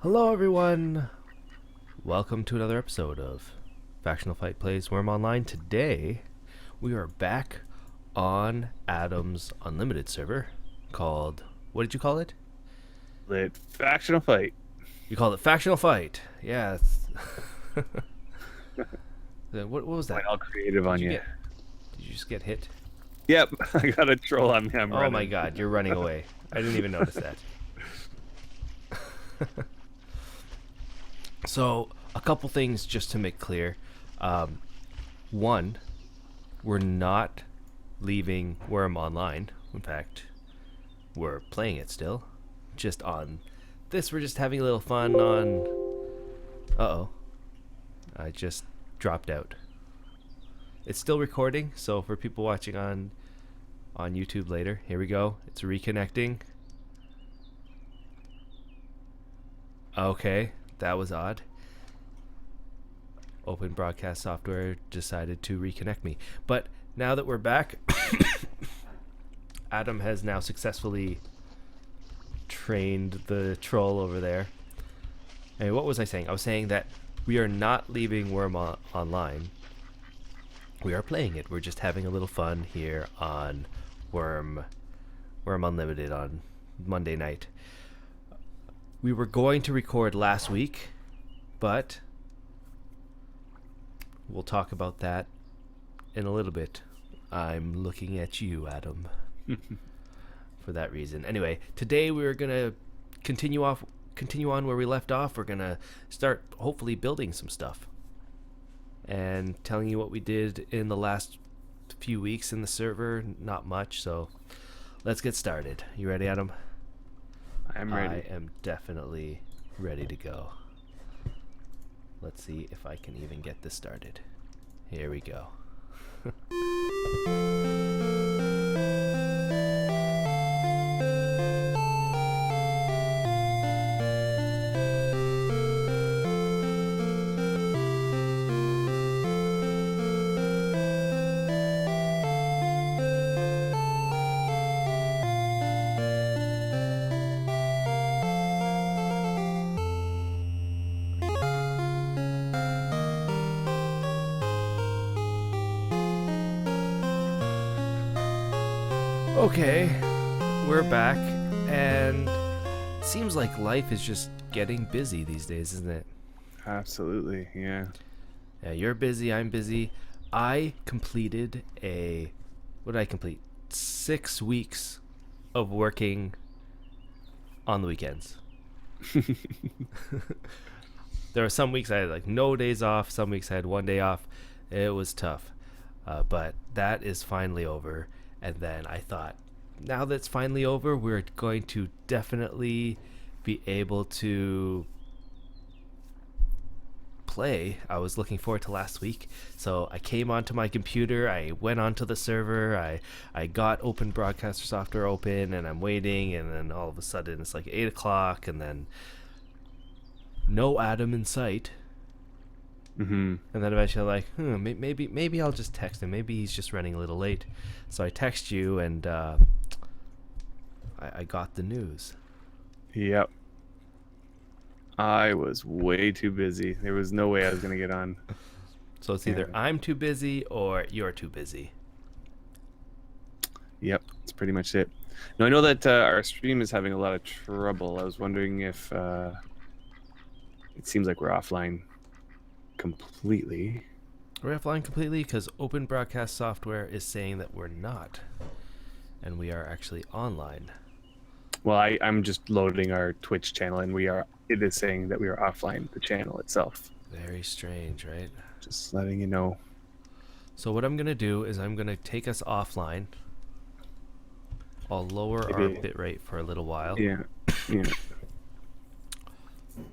Hello, everyone. Welcome to another episode of Factional Fight Plays Wurm Online. Today, we are back on Adam's Unlimited server called... What did you call it? Factional fight. You called it Factional Fight. Yeah. What was that? Went all creative on you. Did you just get hit? Yep, I got a troll on me. I'm Oh running. my god, you're running away. I didn't even notice that. So, a couple things just to make clear. One, we're not leaving Wurm online. In fact, we're playing it still. Just on this, we're just having a little fun on... Uh-oh. I just dropped out. It's still recording, so for people watching on YouTube later, here we go. It's reconnecting. Okay, that was odd. Open broadcast software decided to reconnect me. But now that we're back, Adam has now successfully trained the troll over there. And what was I saying? I was saying that we are not leaving Wurm online. We are playing it. We're just having a little fun here on Wurm Unlimited on Monday night. We were going to record last week, but we'll talk about that in a little bit. I'm looking at you, Adam, for that reason. Anyway, today we're gonna continue on where we left off. We're gonna start hopefully building some stuff and telling you what we did in the last few weeks in the server. Not much, so let's get started. You ready, Adam? I'm ready. I am definitely ready to go. Let's see if I can even get this started. Here we go. Okay, we're back, and it seems like life is just getting busy these days, isn't it? Absolutely, yeah. Yeah, you're busy, I'm busy. I completed what did I complete? 6 weeks of working on the weekends. There were some weeks I had like no days off, some weeks I had 1 day off. It was tough, but that is finally over. And then I thought, now that it's finally over, we're going to definitely be able to play. I was looking forward to last week. So I came onto my computer, I went onto the server, I got open broadcaster software open, and I'm waiting, and then all of a sudden it's like 8 o'clock, and then no Adam in sight. Mm-hmm. And then eventually I'm like, maybe I'll just text him. Maybe he's just running a little late. So I text you, and I got the news. Yep. I was way too busy. There was no way I was going to get on. So it's either I'm too busy or you're too busy. Yep, that's pretty much it. Now, I know that our stream is having a lot of trouble. I was wondering if it seems like we're offline completely. We're offline completely because open broadcast software is saying that we're not. And we are actually online. Well, I'm just loading our Twitch channel, and it is saying that we are offline, the channel itself. Very strange, right? Just letting you know. So what I'm going to do is I'm going to take us offline. I'll lower our bitrate for a little while. Yeah.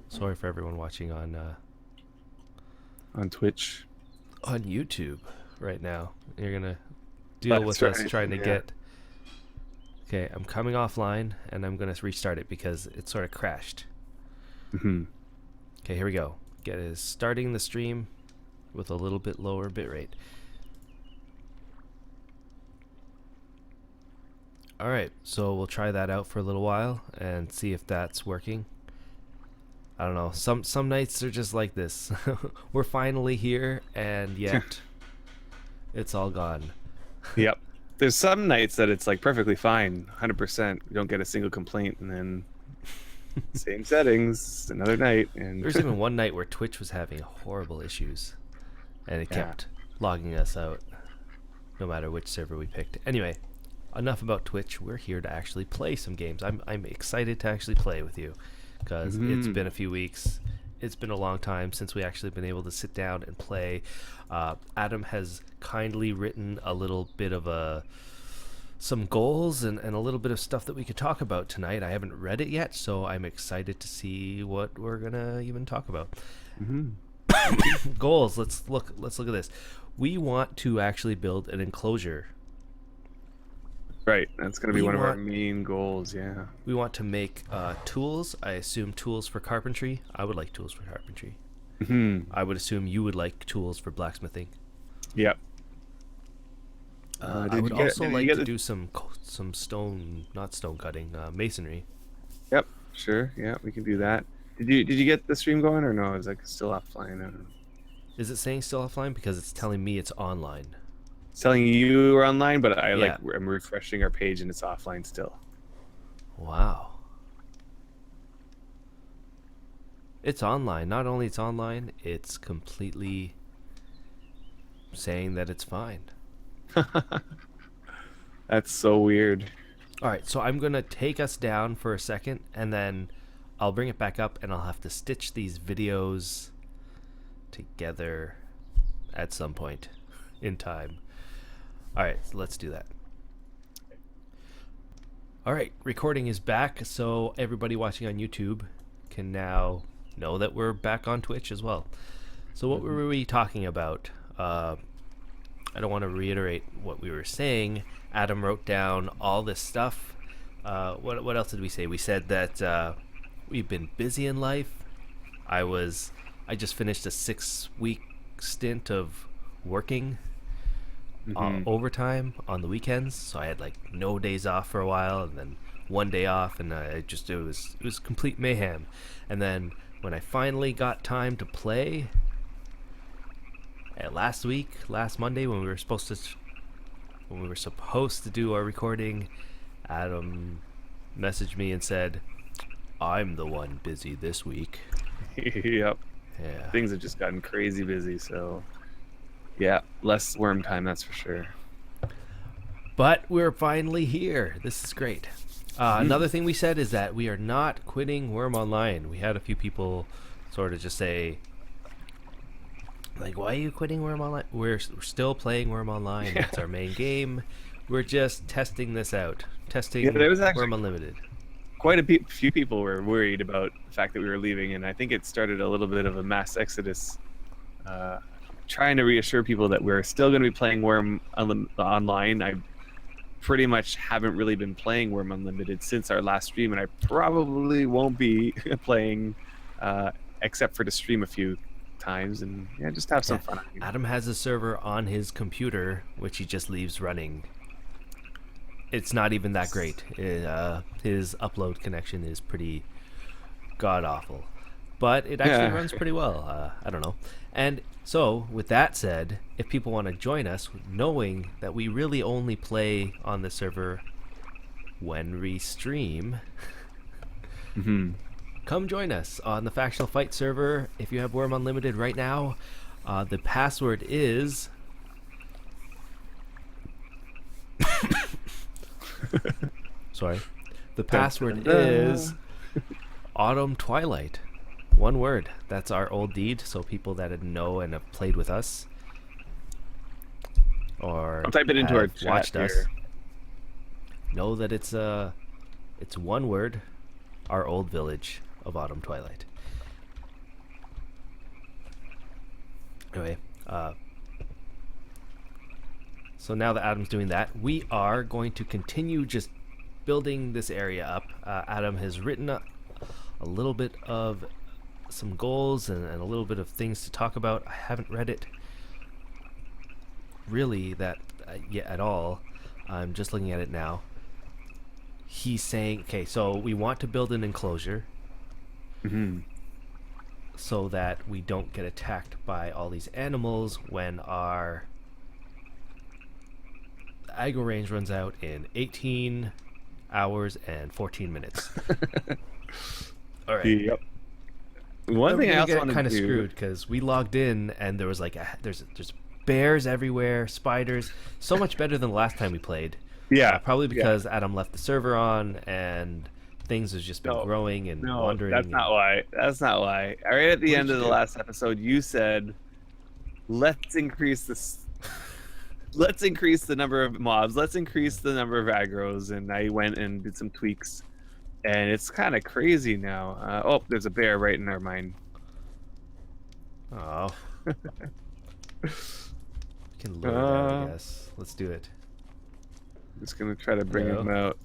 Sorry for everyone watching on Twitch. On YouTube right now. You're going to deal with us trying to get... Okay, I'm coming offline, and I'm going to restart it because it sort of crashed. Mm-hmm. Okay, here we go. Starting the stream with a little bit lower bitrate. Alright, so we'll try that out for a little while and see if that's working. I don't know. Some nights are just like this. We're finally here, and yet it's all gone. Yep. There's some nights that it's like perfectly fine, 100%. You don't get a single complaint, and then same settings, another night, and There's even one night where Twitch was having horrible issues, and it Yeah. kept logging us out, no matter which server we picked. Anyway, enough about Twitch. We're here to actually play some games. I'm excited to actually play with you, because it's been a few weeks. It's been a long time since we actually been able to sit down and play. Adam has kindly written a little bit of some goals and a little bit of stuff that we could talk about tonight. I haven't read it yet, so I'm excited to see what we're gonna even talk about. Goals. Let's look at this. We want to actually build an enclosure. right. That's going to be We one of our want- main goals. Yeah. We want to make tools. I assume tools for carpentry. I would like tools for carpentry. I would assume you would like tools for blacksmithing. Yep. I did would you get- also did you like get to the- do some stone, not stone cutting, masonry. Yep. Sure. Yeah, we can do that. Did you get the stream going or no? Is it still offline? I don't know. Is it saying still offline? Because it's telling me it's online. It's telling you we're online, but Yeah. I'm refreshing our page and it's offline still. Wow. It's online. Not only it's online, it's completely saying that it's fine. That's so weird. All right, so I'm going to take us down for a second, and then I'll bring it back up, and I'll have to stitch these videos together at some point in time. All right, so let's do that. All right, recording is back, so everybody watching on YouTube can now know that we're back on Twitch as well. So what were we talking about? I don't want to reiterate what we were saying. Adam wrote down all this stuff. What else did we say? We said that we've been busy in life. I just finished a 6-week stint of working overtime on the weekends, so I had like no days off for a while, and then one day off, and it was complete mayhem. And then when I finally got time to play, last Monday, when we were supposed to do our recording, Adam messaged me and said, "I'm the one busy this week." Yep. Yeah. Things have just gotten crazy busy, so yeah, less worm time, that's for sure. But we're finally here. This is great. Another thing we said is that we are not quitting Wurm Online. We had a few people sort of just say, like, why are you quitting Wurm Online? We're still playing Wurm Online. It's our main game. We're just testing this out. Testing Yeah, there was actually- Wurm Unlimited. Quite a few people were worried about the fact that we were leaving, and I think it started a little bit of a mass exodus, trying to reassure people that we're still going to be playing Worm Online. I pretty much haven't really been playing Worm Unlimited since our last stream, and I probably won't be playing except for to stream a few times and just have some fun. Adam has a server on his computer, which he just leaves running. It's not even that great. His upload connection is pretty god-awful. But it actually runs pretty well. I don't know. And so, with that said, if people want to join us, knowing that we really only play on the server when we stream, come join us on the Factional Fight server. If you have Wurm Unlimited right now, the password is... Sorry. The password is Autumn Twilight. One word. That's our old deed, so people that know and have played with us or I'll type it into our have chat watched us here. know that it's one word, our old village of Autumn Twilight. Anyway, so now that Adam's doing that, we are going to continue just building this area up. Adam has written a little bit of some goals and a little bit of things to talk about. I haven't read it really that yet at all. I'm just looking at it now. He's saying, okay, so we want to build an enclosure. so that we don't get attacked by all these animals when our aggro range runs out in 18 hours and 14 minutes. All right. Yep. One thing I also want to kind of do. screwed because we logged in and there was like there's bears everywhere, spiders. So much better than the last time we played. Yeah. Probably because Adam left the server on and things has just been growing and wandering. That's not why. That's not why. Right at the end of the last episode, you said, "Let's increase this. Let's increase the number of mobs. Let's increase the number of aggros." And I went and did some tweaks, and it's kind of crazy now. Oh, there's a bear right in our mine. Oh. We can lure it out, I guess. Let's do it. I'm just gonna try to bring him out.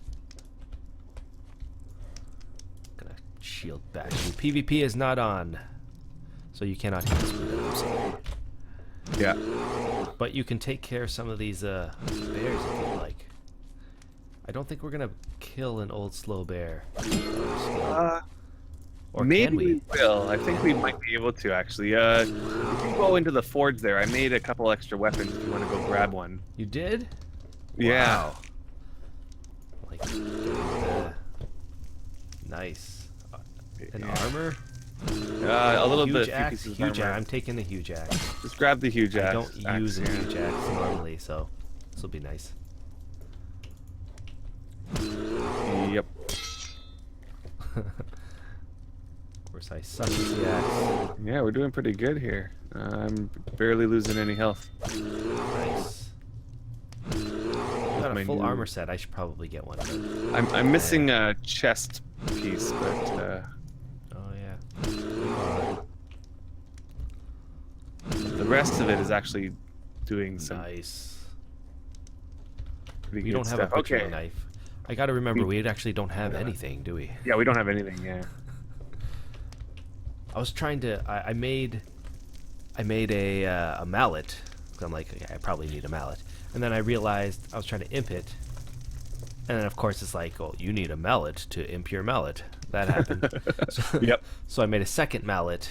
Gonna shield bash you. PvP is not on, so you cannot hit this window. I'm sorry. Yeah. But you can take care of some of these bears if you'd like. I don't think we're gonna kill an old slow bear. Or maybe can we will. I think we might be able to actually. If you go into the forge there, I made a couple extra weapons. If you want to go grab one. You did? Yeah. Wow. Like, nice. An armor? A little huge bit. Axe, huge axe. I'm taking the huge axe. Just grab the huge axe. I don't use a huge axe normally, so this will be nice. Yep. Of course, I suck with the axe. Yeah, we're doing pretty good here. I'm barely losing any health. Nice. Got a full armor set. I should probably get one. I'm missing a chest piece, but. Oh yeah. The rest of it is actually doing some. Nice. Pretty We good don't have stuff. a butcher knife. I gotta remember, we actually don't have anything, do we? Yeah, we don't have anything. Yeah. I was trying to. I made a mallet. I'm like, okay, I probably need a mallet. And then I realized I was trying to imp it. And then of course it's like, oh, you need a mallet to imp your mallet. That happened. Yep. So I made a second mallet.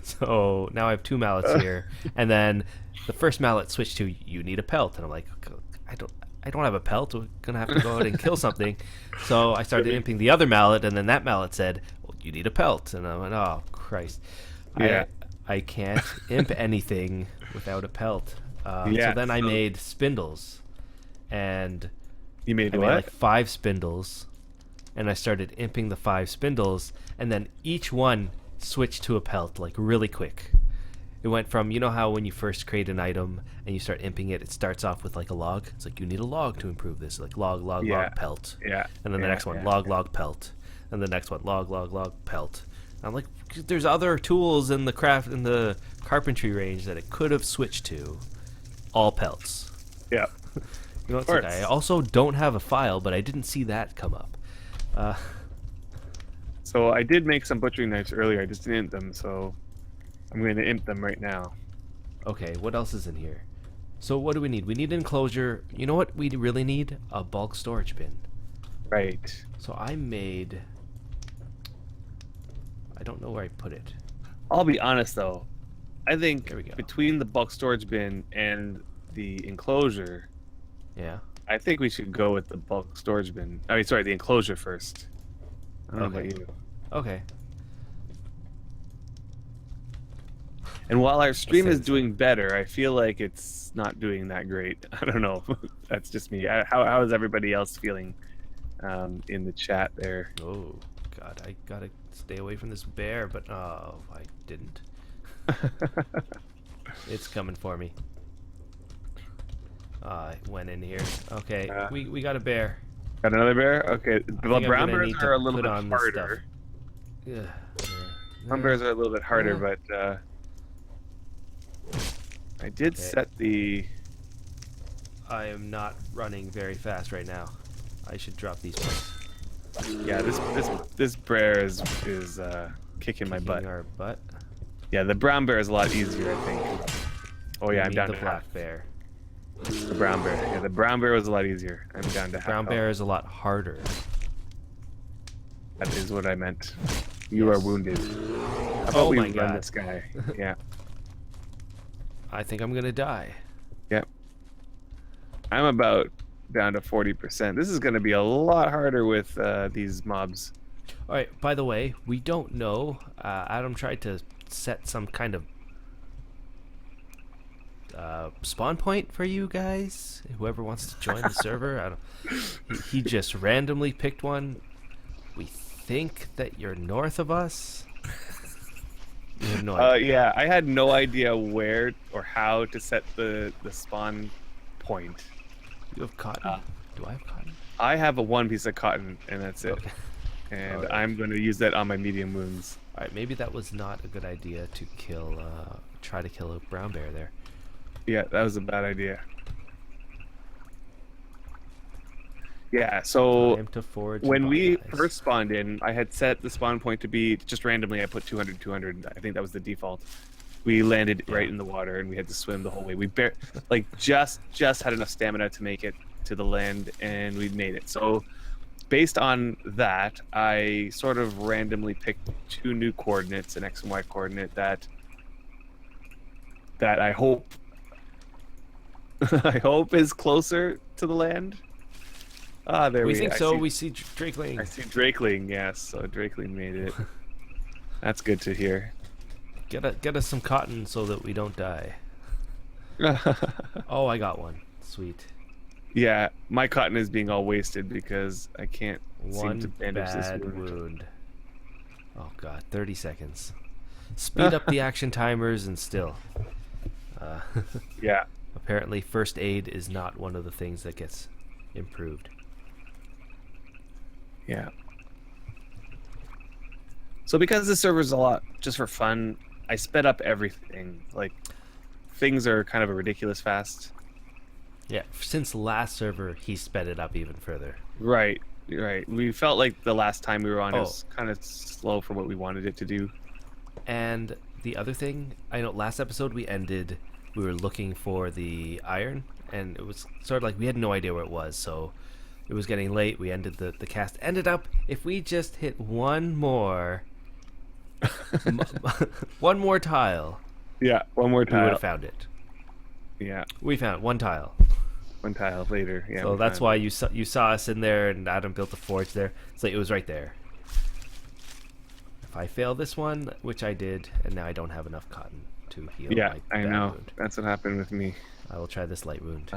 So now I have two mallets here. And then the first mallet switched to, you need a pelt. And I'm like, I don't have a pelt. We're gonna have to go out and kill something. So I started imping the other mallet, and then that mallet said, well, you need a pelt. And I went, oh Christ. Yeah. I can't imp anything without a pelt. So then I made spindles, and you made I what? made like 5 spindles, and I started imping the 5 spindles, and then each one switched to a pelt like really quick. It went from, you know how when you first create an item and you start imping it, it starts off with like a log. It's like, you need a log to improve this, like log pelt. Yeah. And then the next one, log pelt, and the next one, log pelt. I'm like, there's other tools in the carpentry range that it could have switched to. All pelts. Yeah. You know, it's like, I also don't have a file, but I didn't see that come up. So I did make some butchering knives earlier. I just didn't imp them, so I'm going to imp them right now. Okay, what else is in here? So what do we need? We need an enclosure. You know what we really need? A bulk storage bin. Right. So I made... I don't know where I put it. I'll be honest though, I think There we go. between the bulk storage bin and the enclosure, Yeah. I think we should go with the bulk storage bin. I mean, sorry, the enclosure first. I don't know about you. Okay. And while our stream is doing better, I feel like it's not doing that great. I don't know. That's just me. How is everybody else feeling in the chat there? Oh, God. I gotta stay away from this bear, but oh, I didn't. It's coming for me. I went in here. Okay, we got a bear. Got another bear? Okay. The brown bears are a little bit on harder. Yeah. Brown bears are a little bit harder, but I did set the... I am not running very fast right now. I should drop these points. Yeah, this bear is kicking my butt. Our butt. Yeah, the brown bear is a lot easier, I think. Oh yeah, I'm down the to black half. bear. The brown bear. Yeah, the brown bear was a lot easier. I'm down to half. Brown bear is a lot harder. That is what I meant. You are wounded. How about Oh we my run God. this guy? Yeah. I think I'm gonna die. Yep. I'm about down to 40%. This is going to be a lot harder with these mobs. All right. By the way, we don't know. Adam tried to set some kind of spawn point for you guys. Whoever wants to join the server, I don't. He just randomly picked one. We think that you're north of us. We have no idea. Yeah, I had no idea where or how to set the spawn point. You have cotton. Do I have cotton? I have a one piece of cotton, and that's it. Okay. And Alright. I'm going to use that on my medium wounds. All right. Maybe that was not a good idea to kill. Try to kill a brown bear there. Yeah, that was a bad idea. Yeah, so Time to forage when and we botanize. first spawned in, I had set the spawn point to be just randomly. I put 200, 200. I think that was the default. We landed right in the water, and we had to swim the whole way. We just had enough stamina to make it to the land, and we made it. So based on that, I sort of randomly picked two new coordinates, an X and Y coordinate that I hope I hope is closer to the land. Ah, there We we think I so. see- We see Drakeling. I see Drakeling, yes. So Drakeling made it. That's good to hear. Get us some cotton so that we don't die. Oh, I got one. Sweet. Yeah, my cotton is being all wasted because I can't seem One to bandage this bad wound. wound. Oh god, 30 seconds. Speed up the action timers and still. Uh, Yeah. apparently, first aid is not one of the things that gets improved. Yeah. So because this server's a lot just for fun, I sped up everything. Like, things are kind of a ridiculous fast. Yeah, since last server, he sped it up even further. Right, right. We felt like the last time we were on it Oh. was kind of slow for what we wanted it to do. And the other thing, I know last episode we were looking for the iron, and it was sort of like we had no idea where it was, so it was getting late. We ended the cast. Ended up, if we just hit one more, one more tile, Yeah, one more we would tile. have found it. Yeah, We found one tile. one tile later. Yeah. So we that's found why it. you saw us in there, and Adam built the forge there. So it was right there. If I fail this one, which I did, and now I don't have enough cotton to heal Yeah, my I bad know. wound. That's what happened with me. I will try this light wound.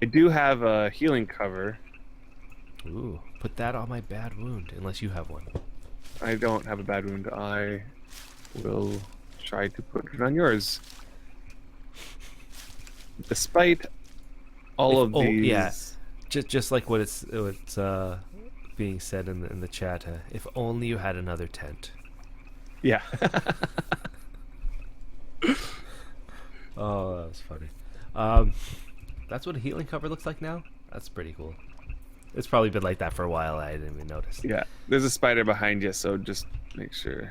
I do have a healing cover. Ooh, put that on my bad wound, unless you have one. I don't have a bad wound. I will try to put it on yours. Despite all of these. Yeah, just like what it's being said in the chat. If only you had another tent. Yeah. Oh, that was funny. That's what a healing cover looks like now. That's pretty cool. It's probably been like that for a while. I didn't even notice. Yeah. There's a spider behind you, so just make sure.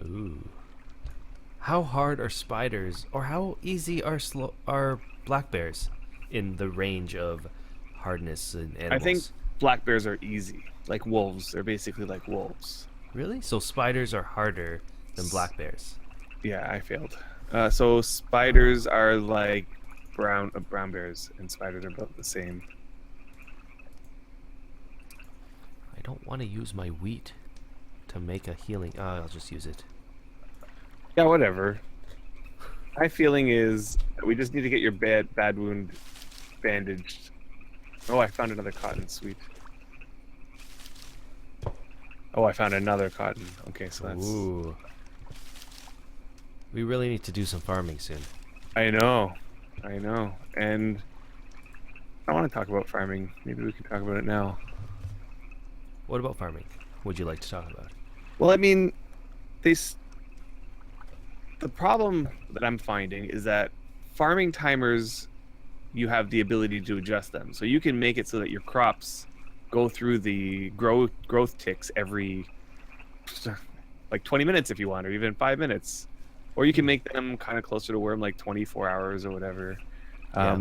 Ooh. How hard are spiders, or how easy are black bears in the range of hardness and animals? I think black bears are easy. Like wolves. They're basically like wolves. Really? So spiders are harder than black bears. Yeah, I failed. So spiders are like brown bears, and spiders are about the same. I don't want to use my wheat to make a healing. Oh, I'll just use it. Yeah, whatever. My feeling is that we just need to get your bad wound bandaged. Oh, I found another cotton. Sweet. Oh, I found another cotton. Okay, so that's... Ooh. We really need to do some farming soon. I know. And I want to talk about farming. Maybe we can talk about it now. What about farming? Would you like to talk about? Well, I mean, the problem that I'm finding is that farming timers, you have the ability to adjust them. So you can make it so that your crops go through the growth ticks every like 20 minutes if you want, or even 5 minutes. Or you can make them kind of closer to Wurm, like 24 hours or whatever. Yeah.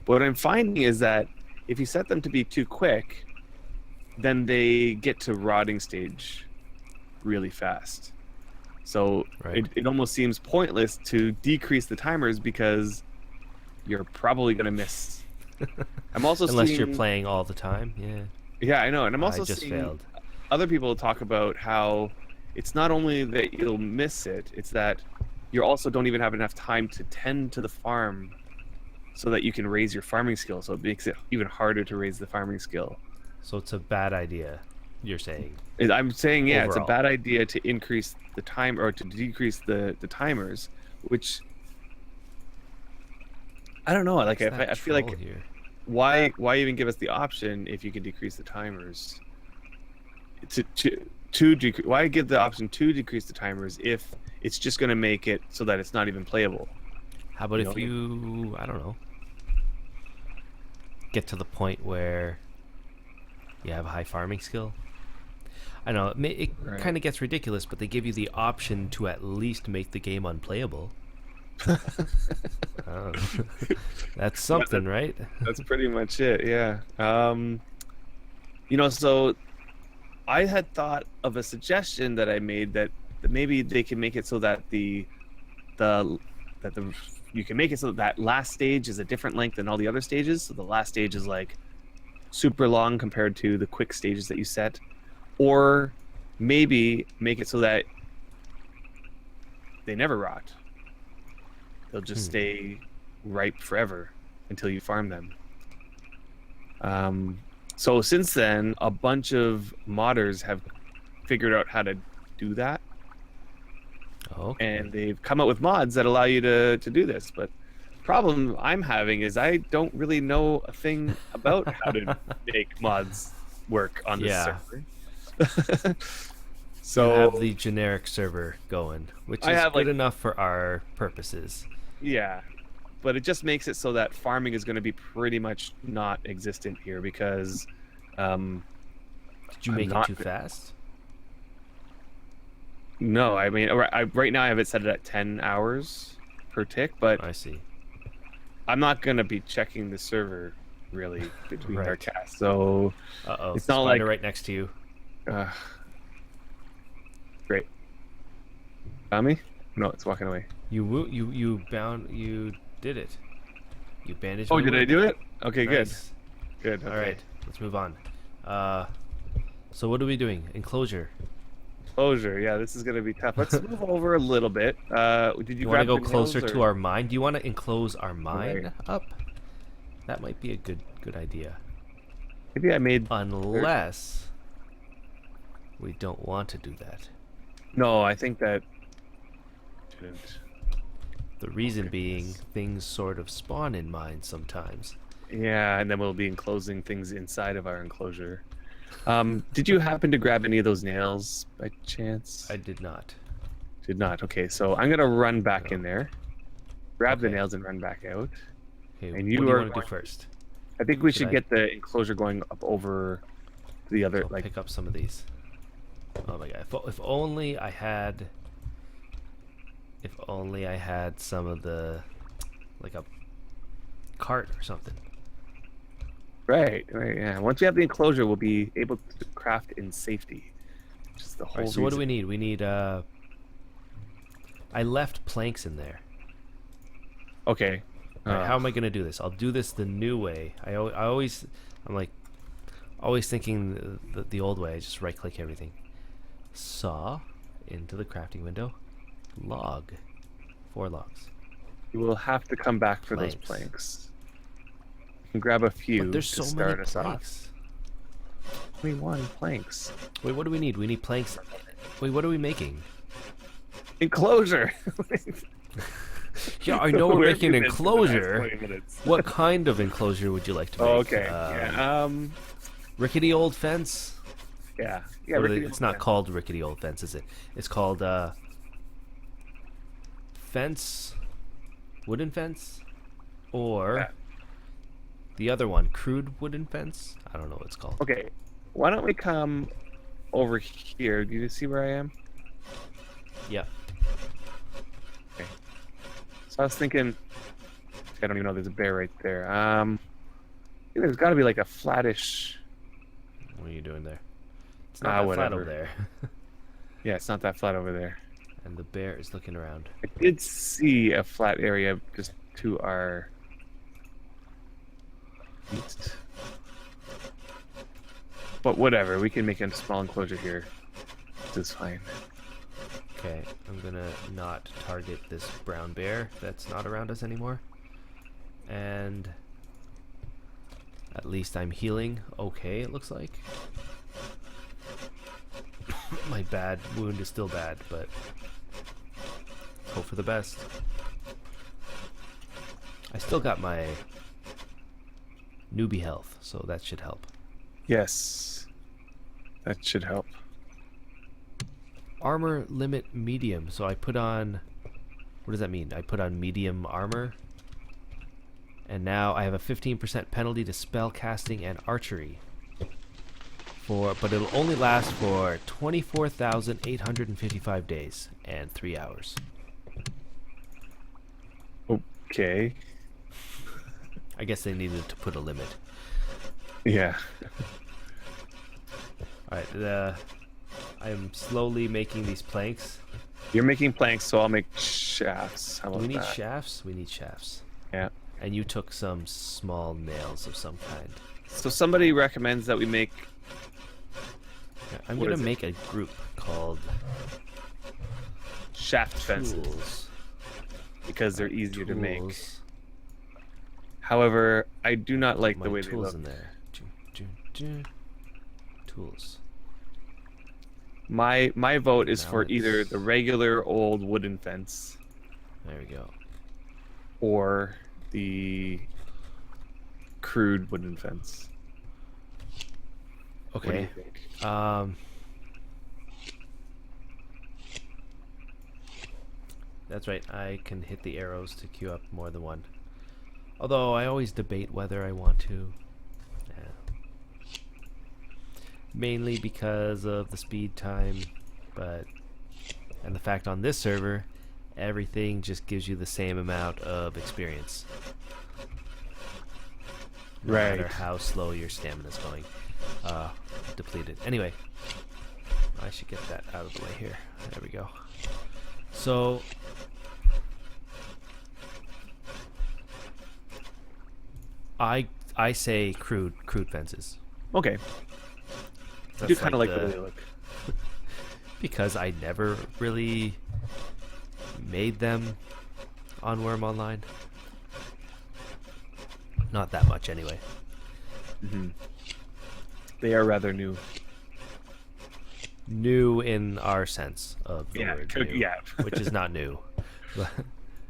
But what I'm finding is that if you set them to be too quick, then they get to rotting stage really fast. So Right. it almost seems pointless to decrease the timers because you're probably going to miss. I'm also Unless you're seeing, playing all the time. Yeah. yeah, I know, and I'm I also just seeing failed. other people talk about how it's not only that you'll miss it, it's that you also don't even have enough time to tend to the farm so that you can raise your farming skill. So it makes it even harder to raise the farming skill. So it's a bad idea, you're saying, I'm saying, yeah, it's a overall. bad idea to increase the time or to decrease the timers, which I don't know. Like, What's if that I feel troll like here? why even give us the option if you can decrease the timers? To decrease, why give the option to decrease the timers if it's just going to make it so that it's not even playable? How about You if know, you, I don't know, get to the point where you have a high farming skill? I know it right. kind of gets ridiculous, but they give you the option to at least make the game unplayable. Uh, that's something, right? That's pretty much it. Yeah. You know, so I had thought of a suggestion that I made that maybe they can make it so that the that the you can make it so that last stage is a different length than all the other stages. So the last stage is like super long compared to the quick stages that you set, or maybe make it so that they never rot. They'll just stay ripe forever until you farm them. So since then, a bunch of modders have figured out how to do that, Okay. and they've come up with mods that allow you to do this. But problem I'm having is I don't really know a thing about how to make mods work on this Yeah. server. You have So the generic server going, which I is have good like, enough for our purposes. yeah, but it just makes it so that farming is going to be pretty much not existent here because um, Did you I'm make it not. too fast? No, I mean, right now I have it set at 10 hours per tick, but I see. I'm not going to be checking the server really between our Right. casts. So Uh-oh. it's not Spider like, right next to you. uh, great. Found me? No, it's walking away. You did it. You bandaged Oh, my did I wound. do it? Okay, Nice. good. Okay. All right, let's move on. So what are we doing? Enclosure. Closure. Yeah, this is going to be tough. Let's move over a little bit. Did you You want to grab go the closer nails, to or? our mine? Do you want to enclose our mine Right. up? That might be a good idea. Maybe I made. Unless we don't want to do that. No, I think that shouldn't. The reason being, things sort of spawn in mines sometimes. Yeah, and then we'll be enclosing things inside of our enclosure. Did you happen to grab any of those nails by chance? I did not. Did not. Okay, so I'm gonna run back No. in there, grab the Okay. nails, and run back out. Okay, And what you do you are want to do going- first? I think we Should should I- get the enclosure going up over the other, I'll like. pick up some of these. Oh my god! If only I had. If only I had some of the, like a cart or something. Right. Yeah. Once we have the enclosure, we'll be able to craft in safety. Just the All whole. right. So what do we reason. need? We need. I left planks in there. Okay. All right, how am I gonna do this? I'll do this the new way. I'm like, always thinking the old way. I just right click everything. Saw into the crafting window. Log. 4 logs. You will have to come back for those Planks. planks. You can grab a few But there's to so start many us off. planks. 21 planks. Wait, what do we need? We need planks. Wait, what are we making? Enclosure. Yeah, I know we're Where making have an you been for the last enclosure. 20 minutes? What kind of enclosure would you like to make? Oh, okay. Yeah. Rickety old fence? Yeah. Or Rickety it's old not fence. called rickety old fence, is it? It's called fence, wooden fence, or Yeah. the other one, crude wooden fence. I don't know what it's called. Okay. Why don't we come over here? Do you see where I am? Yeah. Okay. So I was thinking. I don't even know. There's a bear right there. There's got to be like a flattish. What are you doing there? It's not that flat whatever. over there. Yeah, it's not that flat over there. And the bear is looking around. I did see a flat area just to our east. But whatever, we can make a small enclosure here. This is fine. Okay, I'm gonna not target this brown bear that's not around us anymore. And at least I'm healing okay, it looks like. My bad wound is still bad, but hope for the best. I still got my newbie health, so that should help. Yes, that should help. Armor limit medium, so I put on, what does that mean? I put on medium armor, and now I have a 15% penalty to spell casting and archery. But it'll only last for 24,855 days and 3 hours. Okay. I guess they needed to put a limit. Yeah. Alright, I am slowly making these planks. You're making planks, so I'll make shafts. How Do about we need that? shafts? We need shafts. Yeah. And you took some small nails of some kind. So somebody recommends that we make. Yeah, I'm What gonna is it? make a group called Shaft fences Tools. because they're easier to make. Tools. However, I do not like My the way they tools look. in there. Tools. My vote is Now for either let's- the regular old wooden fence There we go. or the crude wooden fence. What do you Okay. think? That's right. I can hit the arrows to queue up more than one. Although I always debate whether I want to. Yeah. Mainly because of the speed time, and the fact on this server, everything just gives you the same amount of experience. No matter Right. how slow your stamina's going. Depleted. Anyway, I should get that out of the way here. There we go. So I say crude fences. Okay. I That's do kind of like the the way they look. because I never really made them on Wurm Online. Not that much anyway. Hmm. They are rather new. New in our sense of the Yeah, word cook- new, yeah. which is not new.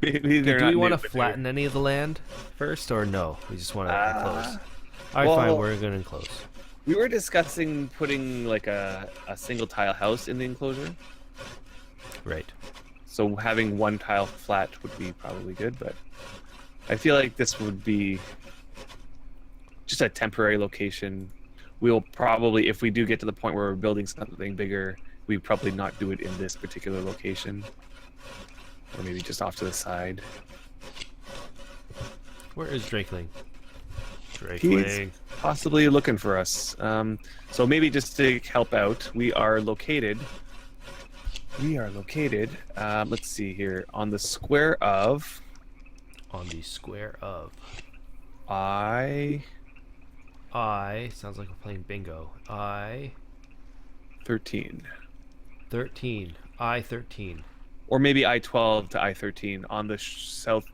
Maybe they're Do not we want new, to but flatten any of the land first, or no? We just want to enclose. All right, well- fine. We're gonna enclose. We were discussing putting like a single tile house in the enclosure. Right. So having one tile flat would be probably good, but I feel like this would be just a temporary location. We'll probably, if we do get to the point where we're building something bigger, we'd probably not do it in this particular location. Or maybe just off to the side. Where is Drakeling? He's Drakeling. possibly looking for us. So maybe just to help out, we are located, let's see here, on the square of On the square of I sounds like we're playing bingo. 13. 13. I-13. Or maybe I-12 to I-13 on the south,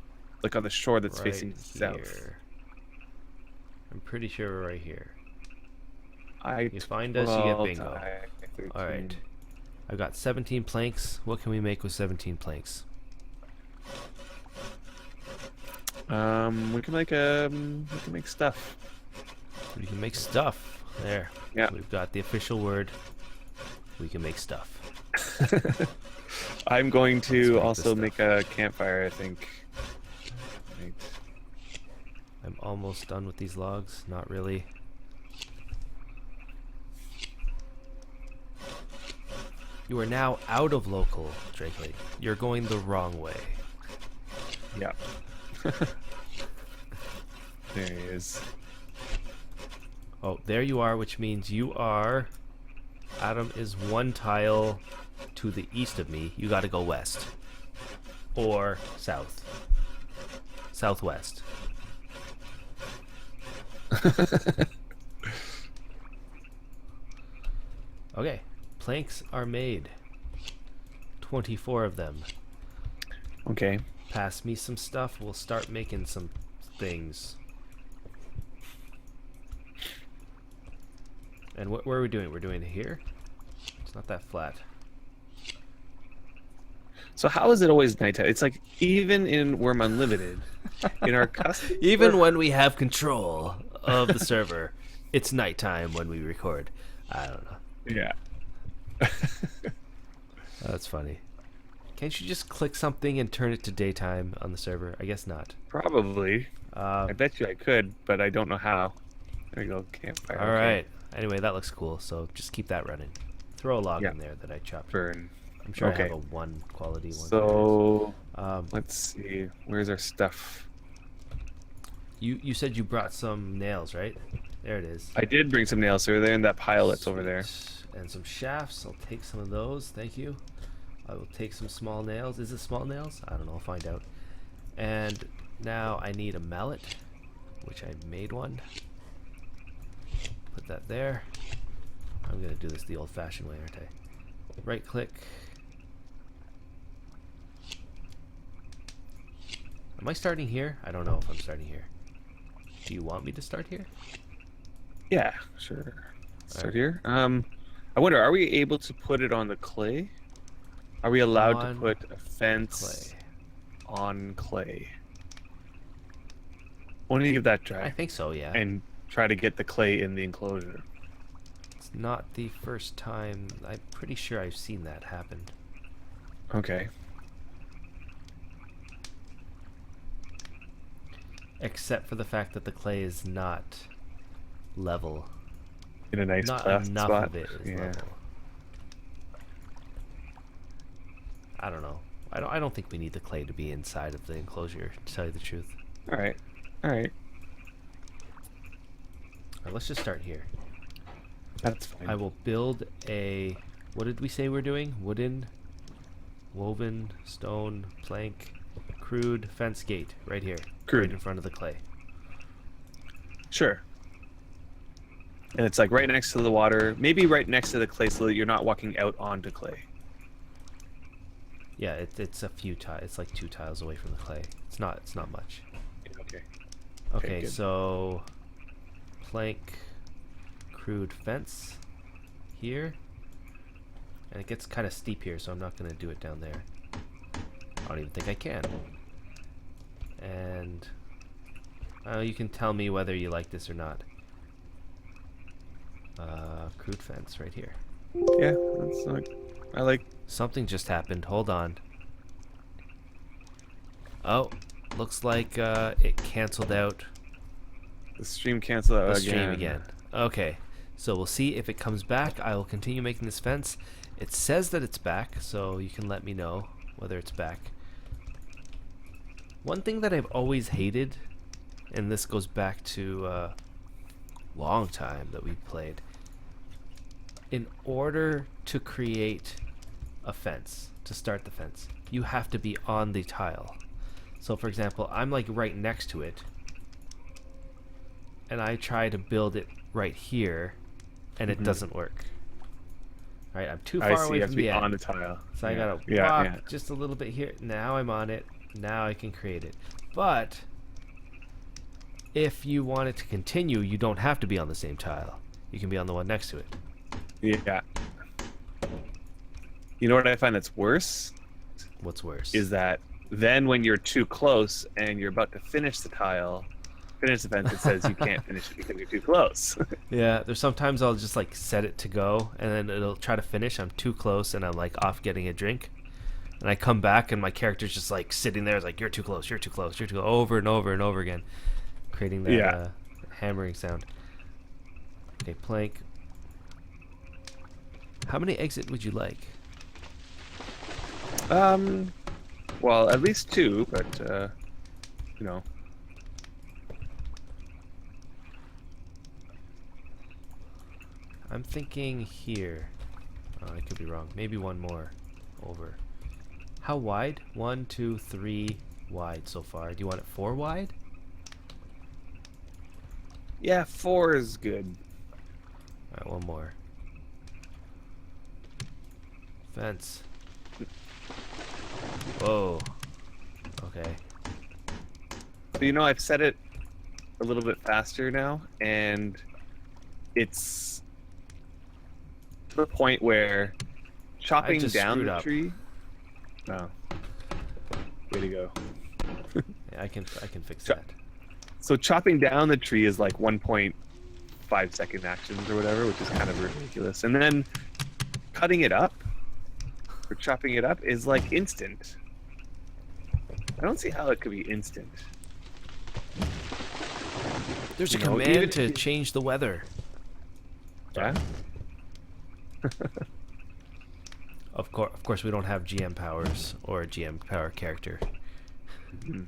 like on the shore that's Right facing south. here. I'm pretty sure we're right here. I-12 You find us, you get to bingo. I-13. All right. I've got 17 planks. What can we make with 17 planks? We can make stuff. We can make stuff. There. Yeah. We've got the official word. We can make stuff. I'm going Let's to make also this make a campfire, I think. Right. I'm almost done with these logs. Not really. You are now out of local, Drakeley. You're going the wrong way. Yeah. There he is. Oh, there you are, which means you are Adam is one tile to the east of me. You got to go west or south. Southwest. Okay, planks are made. 24 of them. Okay. Pass me some stuff. We'll start making some things. And where are we doing? We're doing it here? It's not that flat. So how is it always nighttime? It's like even in Wurm Unlimited, in our custom. Even when we have control of the server, it's nighttime when we record. I don't know. Yeah. That's funny. Can't you just click something and turn it to daytime on the server? I guess not. Probably. I bet you I could, but I don't know how. There you go, campfire. All right. Anyway, that looks cool, so just keep that running. Throw a log in there that I chopped. Burn. I'm sure I have a 1 quality one. So, let's see. Where's our stuff? You said you brought some nails, right? There it is. I did bring some nails. They're there in that pile that's over there. And some shafts. I'll take some of those. Thank you. I will take some small nails. Is it small nails? I don't know. I'll find out. And now I need a mallet, which I made one. Put that there. I'm going to do this the old-fashioned way, aren't I? Right click. Am I starting here? I don't know if I'm starting here. Do you want me to start here? Yeah, sure. Start here. I wonder, are we able to put it on the clay? Are we allowed to put a fence on clay? Why don't you give that a try? I think so, yeah. And try to get the clay in the enclosure. It's not the first time. I'm pretty sure I've seen that happen. Okay. Except for the fact that the clay is not level. In a nice not flat enough spot. of it is level. I don't know. I don't think we need the clay to be inside of the enclosure, to tell you the truth. All right. Alright, let's just start here. That's fine. I will build a... What did we say we're doing? Wooden, woven, stone, plank, crude, fence gate. Right here. Crude. Right in front of the clay. Sure. And it's like right next to the water. Maybe right next to the clay so that you're not walking out onto clay. Yeah, it's a few tiles. It's like 2 tiles away from the clay. It's not much. Okay. Okay, good. so plank, crude fence here, and it gets kind of steep here, so I'm not going to do it down there. I don't even think I can. And you can tell me whether you like this or not. Crude fence right here. Yeah, that's like I like. Something just happened. Hold on. Oh, looks like it canceled out The stream cancel out the stream again. Okay, so we'll see if it comes back. I will continue making this fence. It says that it's back, so you can let me know whether it's back. One thing that I've always hated, and this goes back to a long time that we played, in order to create a fence, to start the fence, you have to be on the tile. So for example, I'm like right next to it, and I try to build it right here, and it doesn't work. Right, I'm too far away from the end. On the tile. So I gotta walk just a little bit here. Now I'm on it. Now I can create it. But if you want it to continue, you don't have to be on the same tile. You can be on the one next to it. Yeah. You know what I find that's worse? What's worse? Is that then when you're too close and you're about to finish the tile, finish the fence, it says you can't finish it because you're too close. Yeah, there's sometimes I'll just like set it to go, and then it'll try to finish. I'm too close, and I'm like off getting a drink. And I come back, and my character's just like sitting there, it's like, you're too close, you're too close, you're too close, over and over and over again, creating that hammering sound. Okay, plank. How many exit would you like? Well, at least 2, but you know. I'm thinking here. I could be wrong. Maybe one more over. How wide? 1, 2, 3 wide so far. Do you want it 4 wide? Yeah, 4 is good. Alright, one more. Fence. Whoa. Okay. So, you know, I've set it a little bit faster now, and it's to the point where chopping just down screwed the up. tree. Oh, way to go! Yeah, I can fix Sure. that. So chopping down the tree is like 1.5 second actions or whatever, which is kind of ridiculous. And then cutting it up or chopping it up is like instant. I don't see how it could be instant. There's a You know, even command if to you- change the weather. Yeah. Of course, we don't have GM powers or a GM power character. Mhm.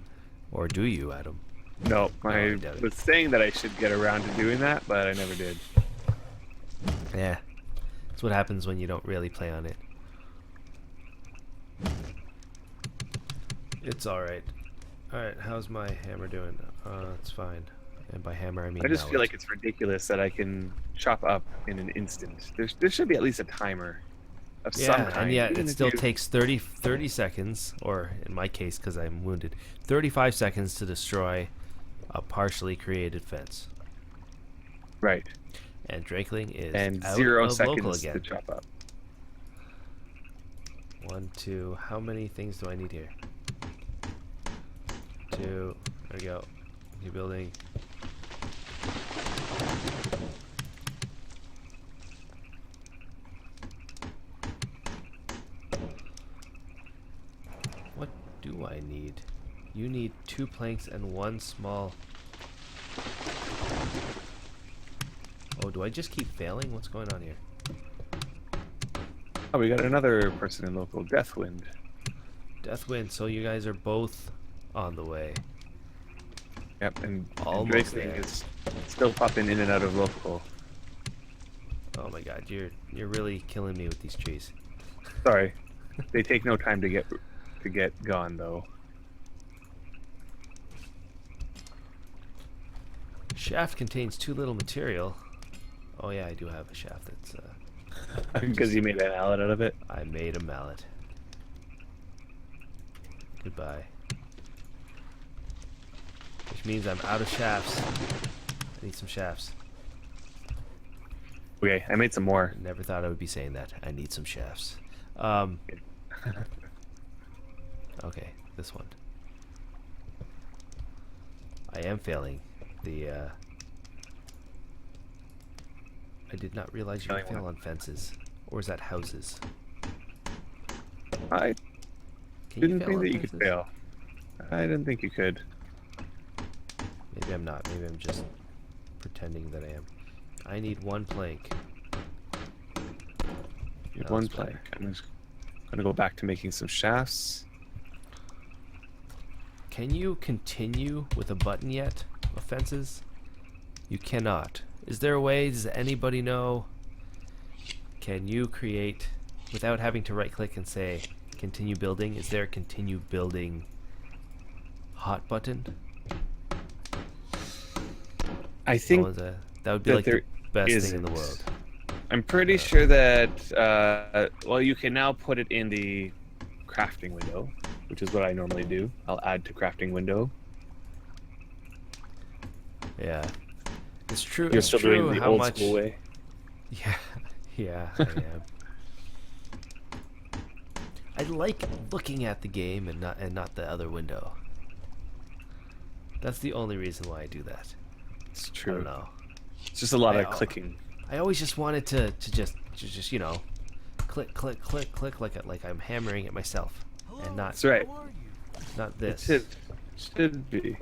Or do you, Adam? No, I I doubt it. was saying that I should get around to doing that, but I never did. Yeah. That's what happens when you don't really play on it. It's alright. Alright, how's my hammer doing? It's fine. And by hammer, I mean I just feel mallet. like it's ridiculous that I can chop up in an instant. There should be at least a timer of some Yeah, kind. and yet even it if still you- takes 30 seconds, or in my case, because I'm wounded, 35 seconds to destroy a partially created fence. Right. And Drakeling is And out 0 of local seconds again. to chop up. 1, 2. How many things do I need here? 2. There we go. New building. What do I need? You need 2 planks and 1 small... Oh, do I just keep failing? What's going on here? Oh, we got another person in local, Deathwind. Deathwind, so you guys are both on the way. Yep, and Almost Drakeling there. is still popping in and out of local. Oh my god, you're really killing me with these trees. Sorry, they take no time to get gone though. Shaft contains too little material. Oh yeah, I do have a shaft that's Because you made an mallet out of it. I made a mallet. Goodbye. Which means I'm out of shafts. I need some shafts. Okay, I made some more. Never thought I would be saying that. I need some shafts. Okay, this one. I am failing. I did not realize you could Failing fail what? on fences. Or is that houses? I Can didn't fail think on that you could fences? fail. I didn't think you could. Maybe I'm not. Maybe I'm just pretending that I am. I need 1 plank. You have No, one that's better. plank. I'm just gonna go back to making some shafts. Can you continue with a button yet of fences? You cannot. Is there a way? Does anybody know? Can you create, without having to right click and say continue building, is there a continue building hot button? I think That would be that like the there best thing in the isn't. world. I'm pretty sure that well, you can now put it in the crafting window, which is what I normally do. I'll add to crafting window. Yeah. It's true. You're it's still true doing the how old much, school way. Yeah, yeah, I am. I like looking at the game and not the other window. That's the only reason why I do that. It's I true. don't know. It's just a lot of I- clicking. I always just wanted to just you know, click click click click like I'm hammering it myself, and not That's right. not this. It should be.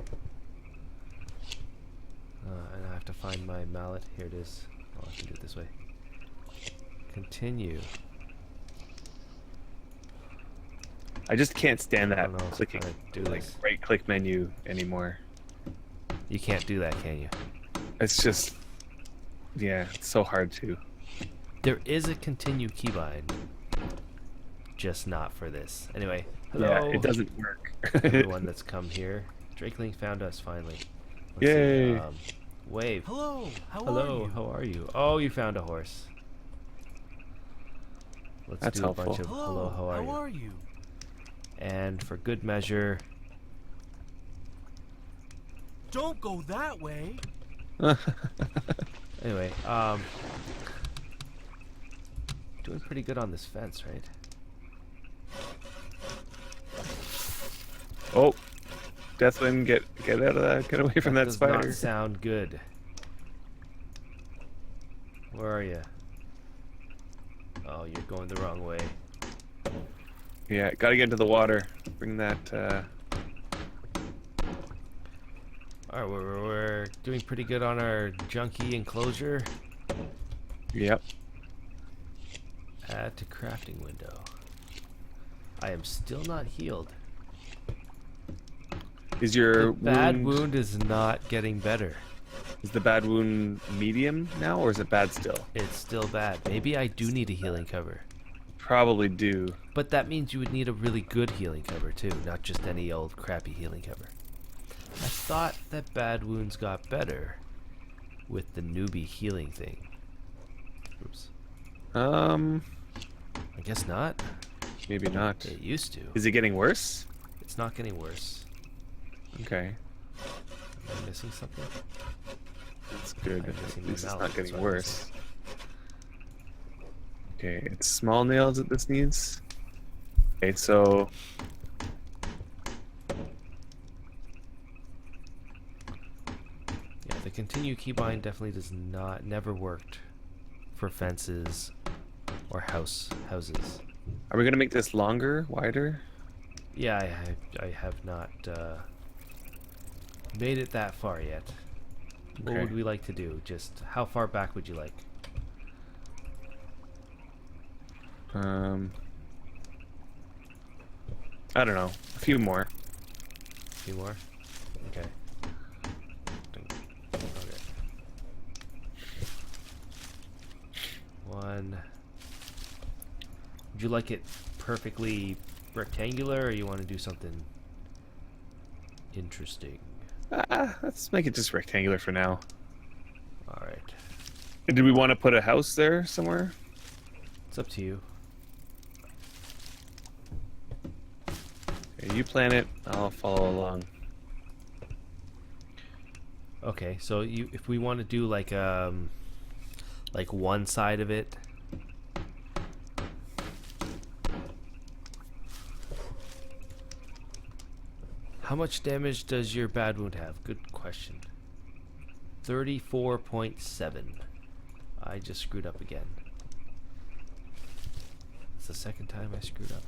And I have to find my mallet. Here it is. Oh, I can do it this way. Continue. I just can't stand I that don't know clicking, how to do like this. right click menu anymore. You can't do that, can you? It's just, yeah, it's so hard to. There is a continue keybind, just not for this. Anyway, hello. Yeah, it doesn't work. Everyone that's come here. Drakeling found us finally. Yay. See, wave. Hello, how are Hello, you? how are you? Oh, you found a horse. Let's That's do a bunch helpful. of hello, how are you? And for good measure, Don't go that way. anyway, doing pretty good on this fence, right? Oh, Deathwind, get out of that. Get away from that does spider. not sound good. Where are you? Oh, you're going the wrong way. Yeah, gotta get into the water. Bring that. Alright, we're doing pretty good on our junkie enclosure. Yep. Add to crafting window. I am still not healed. Is your The bad wound is not getting better. Is the bad wound medium now, or is it bad still? It's still bad. Maybe I do need a healing cover. Probably do. But that means you would need a really good healing cover too, not just any old crappy healing cover. I thought that bad wounds got better with the newbie healing thing. Oops. I guess not. Maybe not. It used to. Is it getting worse? It's not getting worse. Okay, Am I missing something? that's good. I'm missing At least the it's mallet, not that's getting what I'm worse. Okay, it's small nails that this needs. Okay, so Yeah, the continue keybind definitely does not never worked for fences or houses. are we gonna make this longer, wider? Yeah, I have not made it that far yet. What Okay. would we like to do? Just how far back would you like? I don't know. A few more. A few more? Okay. Okay. One. Would you like it perfectly rectangular, or you want to do something interesting? Let's make it just rectangular for now. All right. And did we want to put a house there somewhere? It's up to you. Okay, you plan it. I'll follow along. Okay, so if we want to do like one side of it. How much damage does your bad wound have? Good question. 34.7. I just screwed up again. It's the second time I screwed up.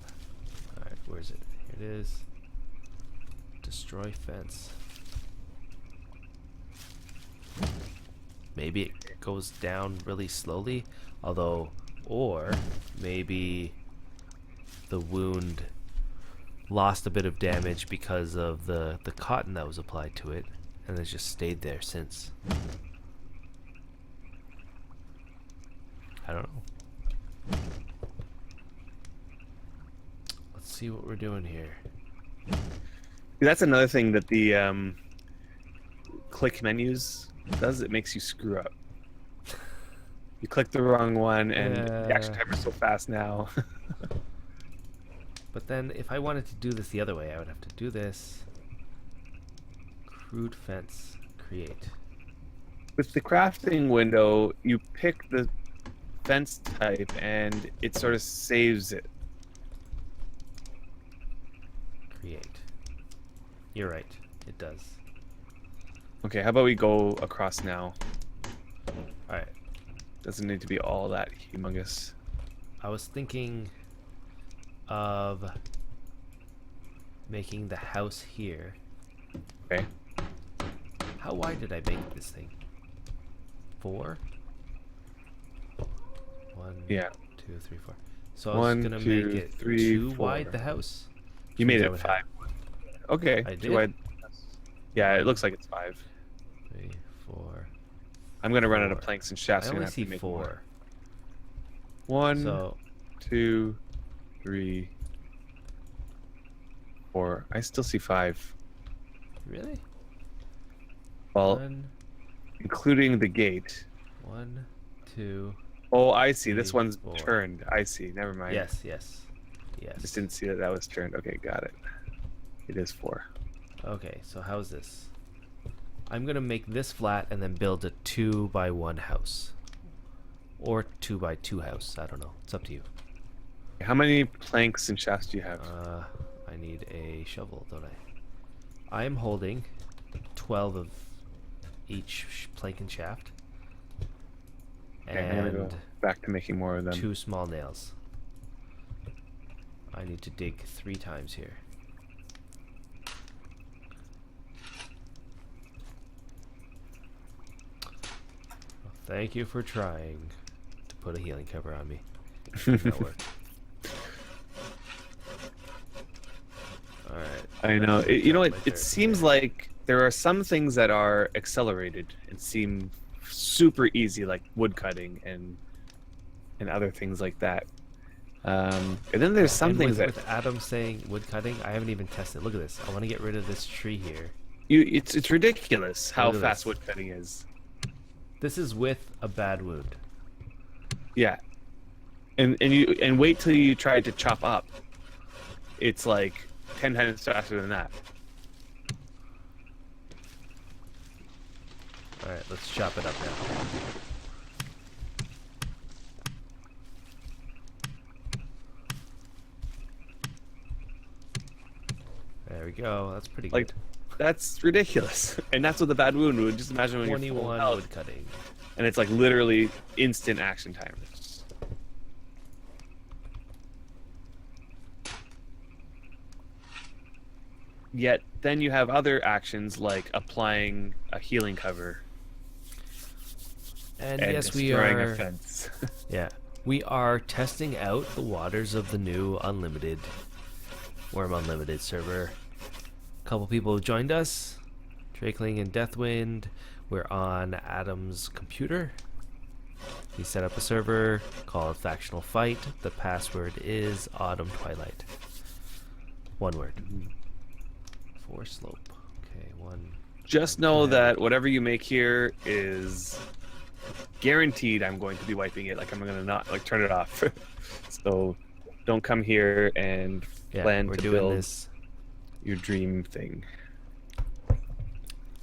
Alright, where is it? Here it is. Destroy fence. Maybe it goes down really slowly, although, or maybe the wound lost a bit of damage because of the cotton that was applied to it, and it's just stayed there since. I don't know. Let's see what we're doing here. That's another thing that the click menus does. It makes you screw up. You click the wrong one, and the action timer's so fast now. But then if I wanted to do this the other way, I would have to do this. Crude fence, create. With the crafting window, you pick the fence type, and it sort of saves it. Create. You're right, it does. Okay, how about we go across now? Alright, Doesn't need to be all that humongous. I was thinking of making the house here. Okay. How wide did I make this thing? 4? 1, Yeah. 2, 3, 4. So I was 1, gonna 2, make it 3, 2 4. wide, the house. You made Means I it would 5. Okay. I too did? wide. Yeah, it looks like it's 5. 3, 4. I'm gonna run out of 4. planks and shafts. I so I'm only gonna have to see make 4. more. One, So 2, 3, 4. I still see 5. really, Well, one, including the gate. 1, 2. Oh, I see. This 3, one's 4. turned. I see. Never mind. Yes, yes, yes. Just didn't see that that was turned. Okay, got it. It is 4. Okay, so how's this? I'm gonna make this flat and then build a 2x1 house, or 2x2 house. I don't know. It's up to you. How many planks and shafts do you have? I need a shovel, don't I? I'm holding 12 of each plank and shaft, Okay, I'm gonna go and back to making more of them. 2 small nails. I need to dig 3 times here. Well, thank you for trying to put a healing cover on me. That worked. Alright. I know. Drop You know, my it dirt seems here. like there are some things that are accelerated and seem super easy, like wood cutting and other things like that. And then there's some And things that with Adam saying wood cutting, I haven't even tested. Look at this. I want to get rid of this tree here. it's ridiculous how Look at fast this. wood cutting is. This is with a bad wound. Yeah. And wait till you try to chop up. It's like 10 times faster than that. Alright, let's chop it up now. There we go. That's pretty Like, good. that's ridiculous. And that's what the bad wound would. Just imagine when you're full 21 health, wood cutting. and it's like literally instant action time. Yet then you have other actions like applying a healing cover And and yes, we destroying are. a fence. Yeah, we are testing out the waters of the new Unlimited, Wurm Unlimited server. A couple people have joined us, Drakeling and Deathwind. We're on Adam's computer. He set up a server called Factional Fight. The password is Autumn Twilight. One word. 4 slope. Okay, 1. Just know that whatever you make here is guaranteed I'm going to be wiping it. Like I'm gonna not like turn it off. So don't come here and Yeah, plan we're to doing build this your dream thing.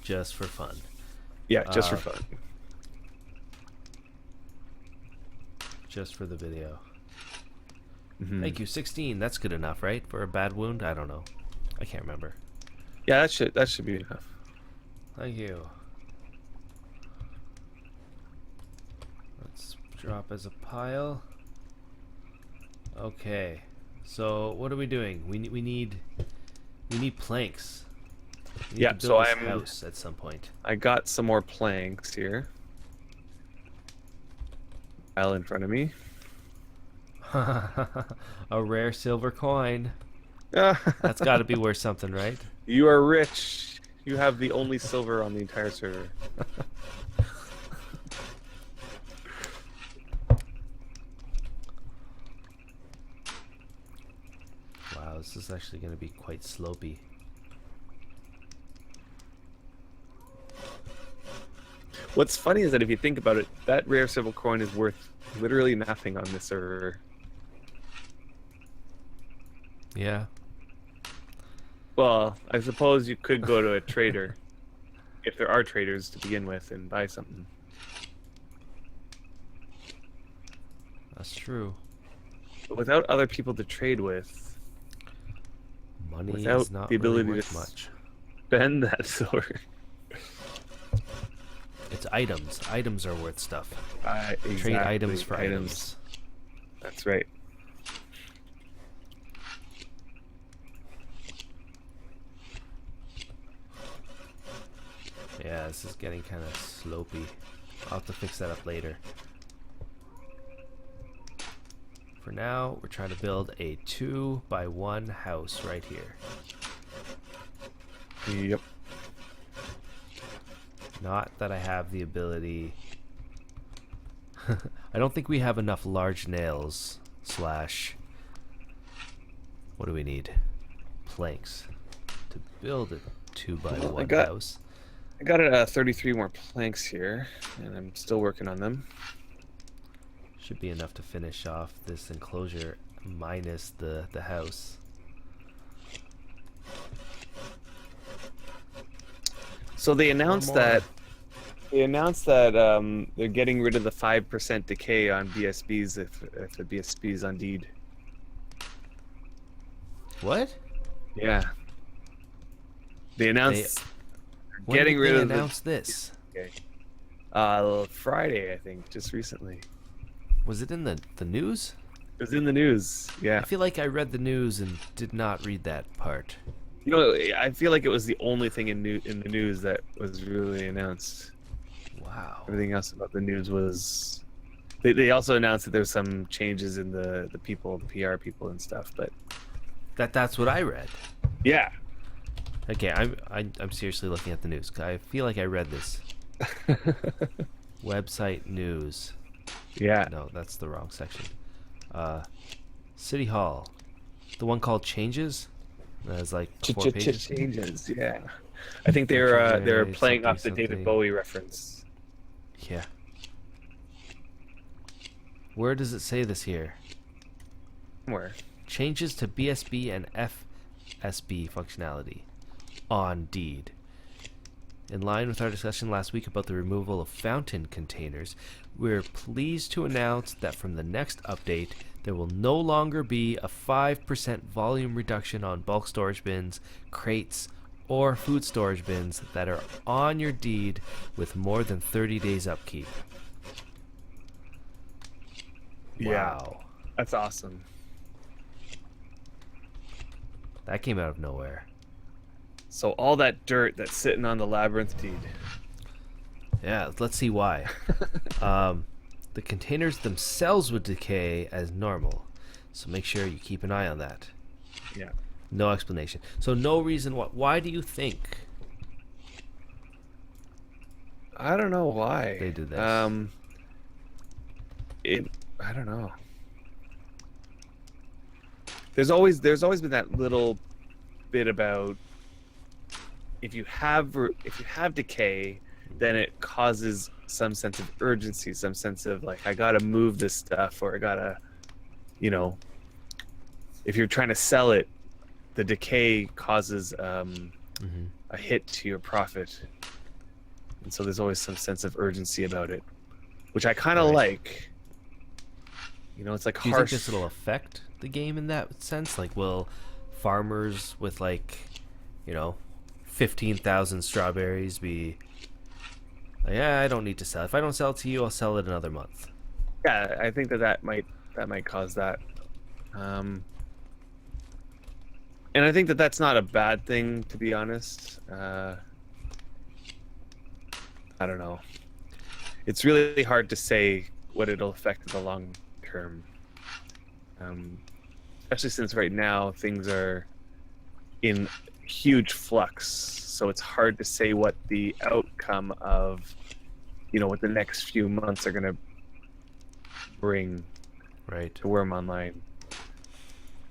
just for fun. Yeah, just for Uh, fun. Just for the video. Mhm. Thank you, 16. That's good enough, right? For a bad wound? I don't know. I can't remember. Yeah, that should be enough. Thank you. Let's drop as a pile. Okay. So what are we doing? We need planks. We need Yeah, to so build this I'm- house at some point. I got some more planks here. Pile in front of me. A rare silver coin. That's That's got to be worth something, right? You are rich. You have the only silver on the entire server. Wow, this is actually going to be quite slopey. What's funny is that if you think about it, that rare silver coin is worth literally nothing on this server. Yeah. Well, I suppose you could go to a trader, if there are traders to begin with, and buy something. That's true. But without other people to trade with, Money Without is not the really ability to worth much. spend that silver. It's items. Items are worth stuff. Exactly, Trade items for items. That's right. Yeah, this is getting kind of slopey. I'll have to fix that up later. For now, we're trying to build a 2x1 house right here. Yep. Not that I have the ability I don't think we have enough large nails slash. What do we need? Planks to build a 2x1 house. I got 33 more planks here, and I'm still working on them. Should be enough to finish off this enclosure minus the house. So they announced that they're getting rid of the 5% decay on BSBs if the BSB is on deed. What? Yeah. They announced When getting did rid they of announce this? Friday, I think, just recently. Was it in the news? It was in the news. Yeah. I feel like I read the news and did not read that part. You know, I feel like it was the only thing in the news that was really announced. Wow. Everything else about the news was. They also announced that there's some changes in the people, the PR people and stuff. But That's what I read. yeah, Okay, I'm seriously looking at the news. I feel like I read this. Website news. yeah. No, that's the wrong section. City Hall. The one called Changes? That's like 4 pages. Changes. Yeah, I think they're playing off the David Bowie reference. Yeah. Where does it say this here? Somewhere. Changes to BSB and FSB functionality on deed. In line with our discussion last week about the removal of fountain containers, we're pleased to announce that from the next update, there will no longer be a 5% volume reduction on bulk storage bins, crates, or food storage bins that are on your deed with more than 30 days upkeep. Yeah. Wow. That's awesome. That came out of nowhere. So all that dirt that's sitting on the labyrinth deed. Yeah, let's see why. The containers themselves would decay as normal, so make sure you keep an eye on that. Yeah. No explanation. So no reason why. Why do you think I don't know why they did this? I don't know. There's always been that little bit about if you have decay, then it causes some sense of urgency, some sense of like I gotta move this stuff, or I gotta, if you're trying to sell it, the decay causes a hit to your profit, and so there's always some sense of urgency about it, which I kind of like. It's like Do you harsh. think this will affect the game in that sense? Like, will farmers with 15,000 strawberries be like, yeah, I don't need to sell. If I don't sell it to you, I'll sell it another month. Yeah, I think that might cause that. And I think that's not a bad thing, to be honest. I don't know. It's really hard to say what it'll affect in the long term. Especially since right now things are in huge flux, so it's hard to say what the outcome of, what the next few months are going to bring Right. to Wurm Online.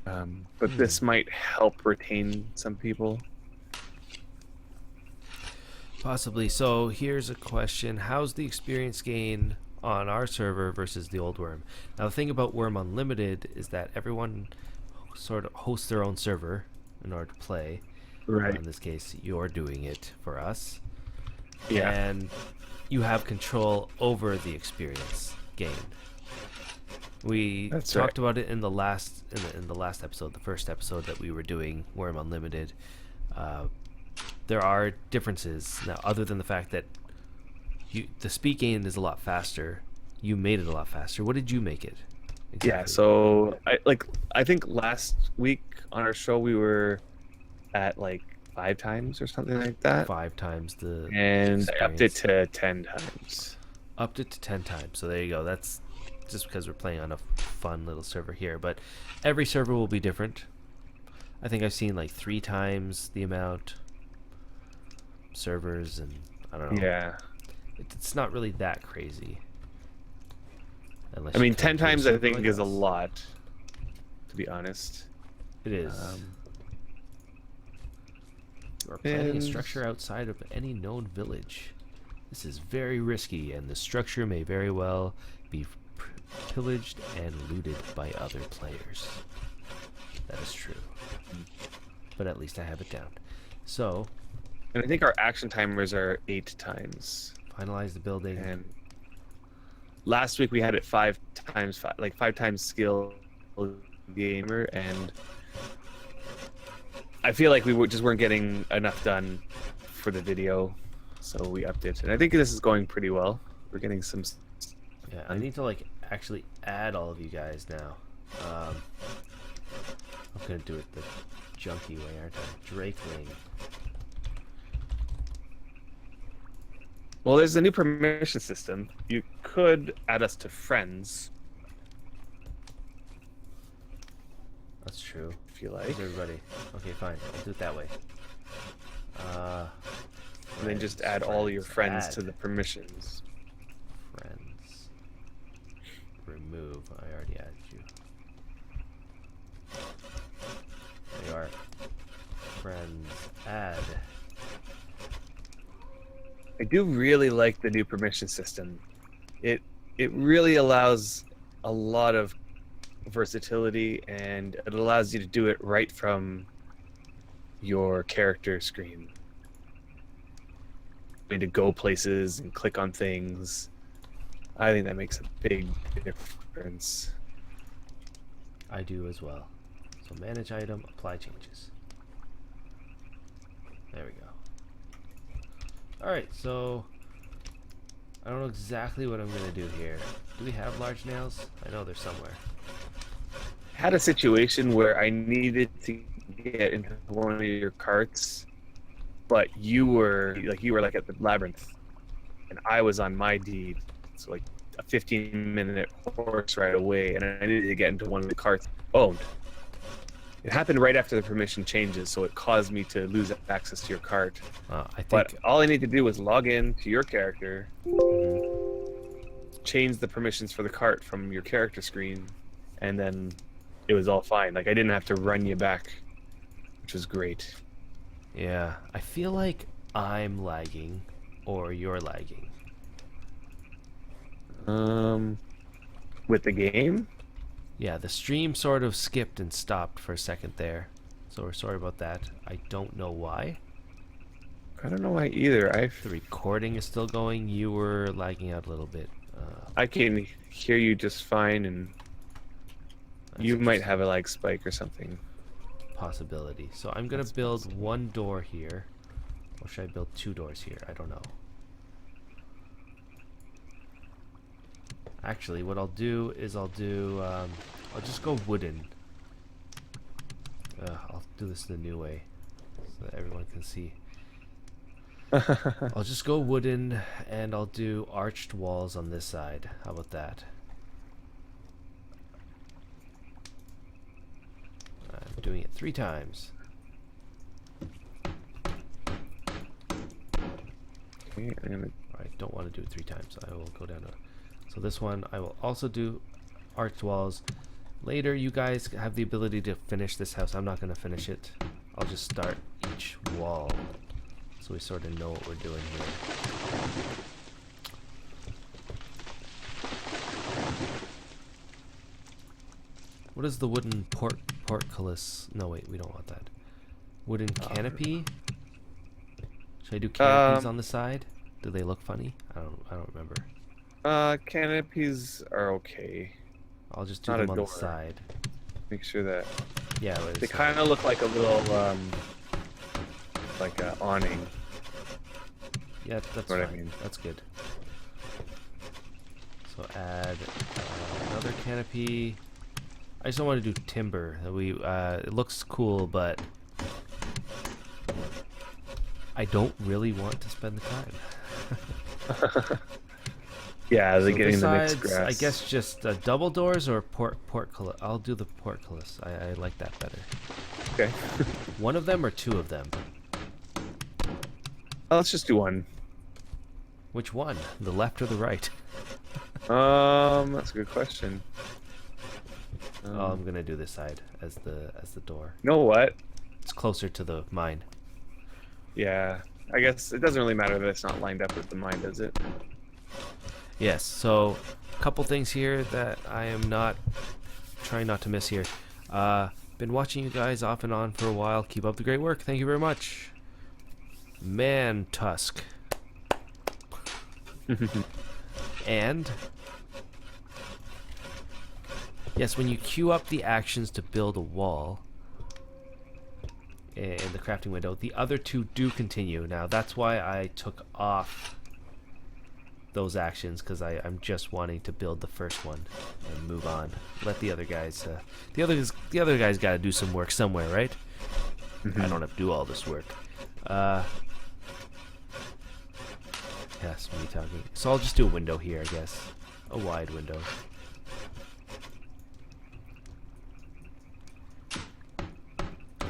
But this might help retain some people. Possibly. So here's a question. How's the experience gain on our server versus the old Wurm? Now, the thing about Wurm Unlimited is that everyone sort of hosts their own server in order to play. Right. In this case, you're doing it for us. Yeah. And you have control over the experience gained. We That's talked about it in the last episode, the first episode that we were doing, Wurm Unlimited. There are differences now, other than the fact that the speed gain is a lot faster. You made it a lot faster. What did you make it? Exactly? Yeah. So I think last week on our show we were at 5 times or something like that. 5 times the And I upped it experience. to 10 times. Upped it to 10 times. So there you go. That's just because we're playing on a fun little server here. But every server will be different. I think I've seen 3 times the amount servers, and I don't know. Yeah. It's not really that crazy. Unless I you mean, come 10 to a times I circle think like is a us. lot, to be honest. It is. You are planning a and- structure outside of any known village. This is very risky, and the structure may very well be pillaged and looted by other players. That is true. But at least I have it down. So, And I think our action timers are 8 times. finalize the building. And last week we had it 5 times, like 5 times skill gamer, and I feel like we just weren't getting enough done for the video, so we upped it. And I think this is going pretty well. We're getting some. Yeah, I need to like actually add all of you guys now. I'm gonna do it the junky way, aren't I? Drakeling. Well, there's a new permission system. You could add us to friends That's true. if you like, Where's everybody? Okay, fine. I'll do it that way. and then just add all your friends to the permissions. Friends. Remove. I already added you. There you are. Friends. Add. I do really like the new permission system. It really allows a lot of versatility, and it allows you to do it right from your character screen. You need to go places and click on things. I think that makes a big difference. I do as well. So manage item, apply changes. There we go. Alright, so I don't know exactly what I'm gonna do here. Do we have large nails? I know they're somewhere. Had a situation where I needed to get into one of your carts, but you were like at the labyrinth, and I was on my deed, so like a 15-minute horse ride away, and I needed to get into one of the carts owned. It happened right after the permission changes, so it caused me to lose access to your cart. I think But all I need to do was log in to your character, change the permissions for the cart from your character screen, and then it was all fine. Like, I didn't have to run you back, which was great. yeah, I feel like I'm lagging or you're lagging. With the game? Yeah, the stream sort of skipped and stopped for a second there. So we're sorry about that. I don't know why. I don't know why either. The recording is still going. You were lagging out a little bit. I can hear you just fine, and That's you might just have a lag spike or something. a possibility. So I'm gonna That's build possible. one door here, or should I build 2 doors here? I don't know. Actually, what I'll do is I'll just go wooden. I'll do this the new way so that everyone can see. I'll just go wooden, and I'll do arched walls on this side. How about that? I'm doing it 3 times. Okay, I'm gonna... I don't want to do it 3 times. I will go down to... So this one, I will also do arched walls. Later, you guys have the ability to finish this house. I'm not going to finish it. I'll just start each wall, so we sort of know what we're doing here. What is the wooden portcullis? No, wait, we don't want that. Wooden canopy? Should I do canopies on the side? Do they look funny? I don't remember. Canopies are okay. I'll just do Not a them on the door. side. Make sure that Yeah, but they it's kind of look like a little, like a awning. yeah, that's what I fine. mean. That's good. So add another canopy. I just don't want to do timber. It looks cool, but I don't really want to spend the time. Yeah, they're So getting the mixed besides, grass. I guess just double doors or portcullis. I'll do the portcullis. I like that better. Okay. One of them or 2 of them? Let's just do one. Which one? The left or the right? That's a good question. Oh, I'm gonna do this side as the door. You know what? It's closer to the mine. Yeah, I guess it doesn't really matter that it's not lined up with the mine, does it? Yes. So, a couple things here that I am not trying not to miss here. Been watching you guys off and on for a while. Keep up the great work. Thank you very much. Man Tusk. And yes, when you queue up the actions to build a wall in the crafting window, the other two do continue. Now that's why I took off those actions, because I'm just wanting to build the first one and move on. Let the other guys the other guys got to do some work somewhere, right? I don't have to do all this work. Yes, me talking. So I'll just do a window here, I guess. A wide window.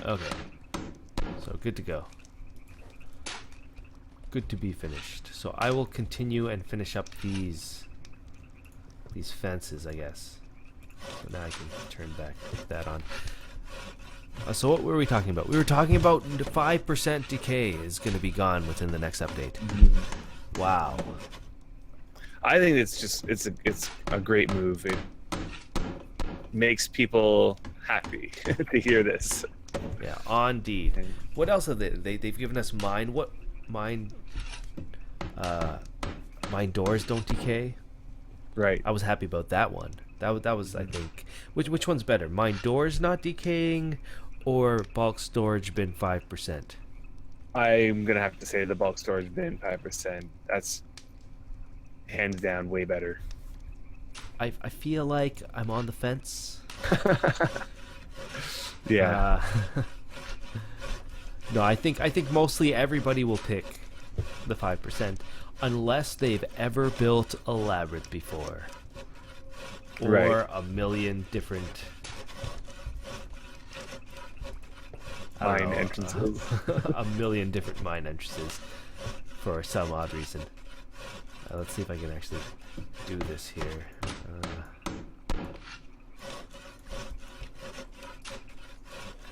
Okay. So good to go. Good to be finished. So I will continue and finish up these fences, I guess. So now I can turn back that on. So what were we talking about? We were talking about 5% decay is going to be gone within the next update. Wow. I think it's a great move. It makes people happy to hear this. Yeah, indeed. What else have they've given us mine? What mine? Mine doors don't decay. Right. I was happy about that one. That was I think. Which one's better? Mine doors not decaying, or bulk storage bin 5%? I'm gonna have to say the bulk storage bin 5%. That's hands down way better. I feel like I'm on the fence. Yeah. No, I think mostly everybody will pick the 5%, unless they've ever built a labyrinth before, or Right. a million different Mine entrances. a million different mine entrances for some odd reason. Let's see if I can actually do this here.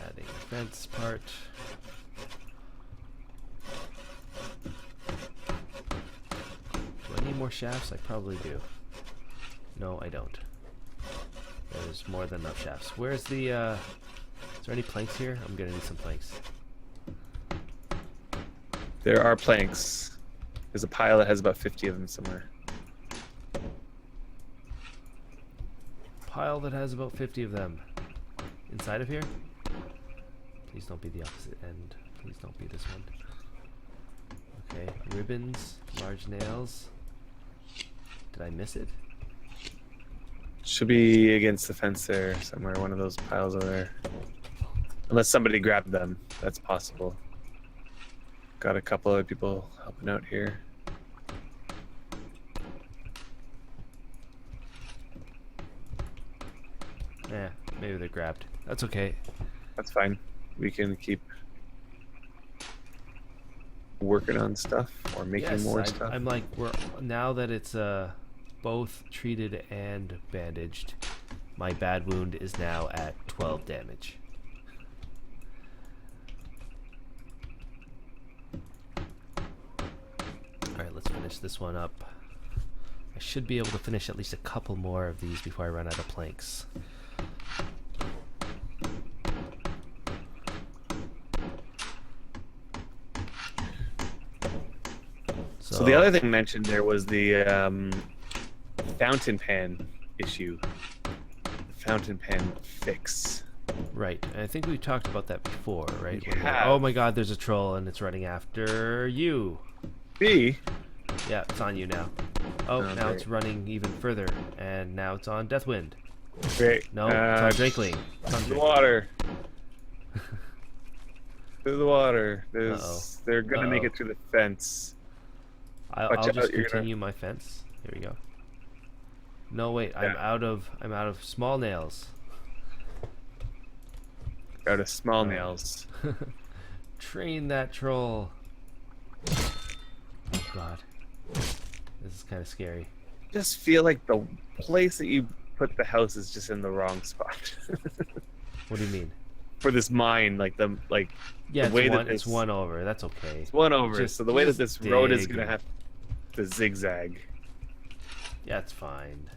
Adding the fence part. Do I need more shafts? I probably do. No, I don't. There's more than enough shafts. Where's the, is there any planks here? I'm gonna need some planks. There are planks. There's a pile that has about 50 of them somewhere. Pile that has about 50 of them. Inside of here? Please don't be the opposite end. Please don't be this one. Okay, ribbons, large nails. Did I miss it? Should be against the fence there somewhere, one of those piles over there. Unless somebody grabbed them, that's possible. Got a couple other people helping out here. Yeah, maybe they're grabbed. That's okay. That's fine. We can keep working on stuff or making Yes, more stuff. I'm like, now that it's both treated and bandaged, my bad wound is now at 12 damage. Alright, let's finish this one up. I should be able to finish at least a couple more of these before I run out of planks. So the other thing mentioned there was the fountain pen issue. The fountain pen fix. Right, and I think we talked about that before, right? We When have. oh my god, there's a troll and it's running after you. B. Yeah, it's on you now. Oh, now great. it's running even further, and now it's on Deathwind. Great. No, it's on Drakeling. It's on The Drakeling. water. Through the water. Uh-oh. They're gonna make Uh-oh. it through the fence. I'll Watch out, just you're gonna- continue my fence. Here we go. No, wait, I'm Yeah. out of small nails. Out of small nails. Train that troll. Oh god. This is kind of scary. just feel like the place that you put the house is just in the wrong spot. What do you mean? For this mine, Yeah, the way it's one over. That's okay. it's one over. Just- so the way that just this road is dig. gonna have to zigzag. Yeah, it's fine.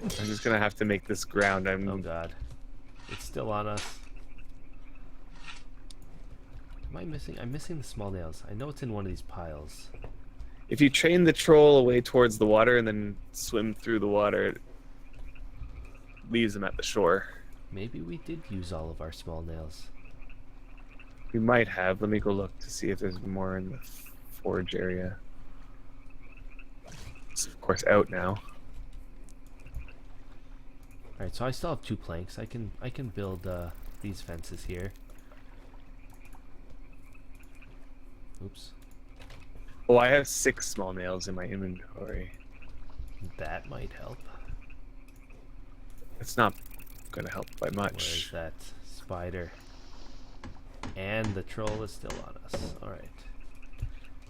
I'm just gonna have to make this ground. Oh god. It's still on us. Am I missing? I'm missing the small nails. I know it's in one of these piles. If you train the troll away towards the water and then swim through the water, it leaves them at the shore. Maybe we did use all of our small nails. We might have. Let me go look to see if there's more in the forge area. It's of course out now. Alright, so I still have 2 planks. I can build these fences here. Oops. Oh, I have 6 small nails in my inventory. That might help. It's not gonna help by Where's much. that spider? And the troll is still on us. Alright.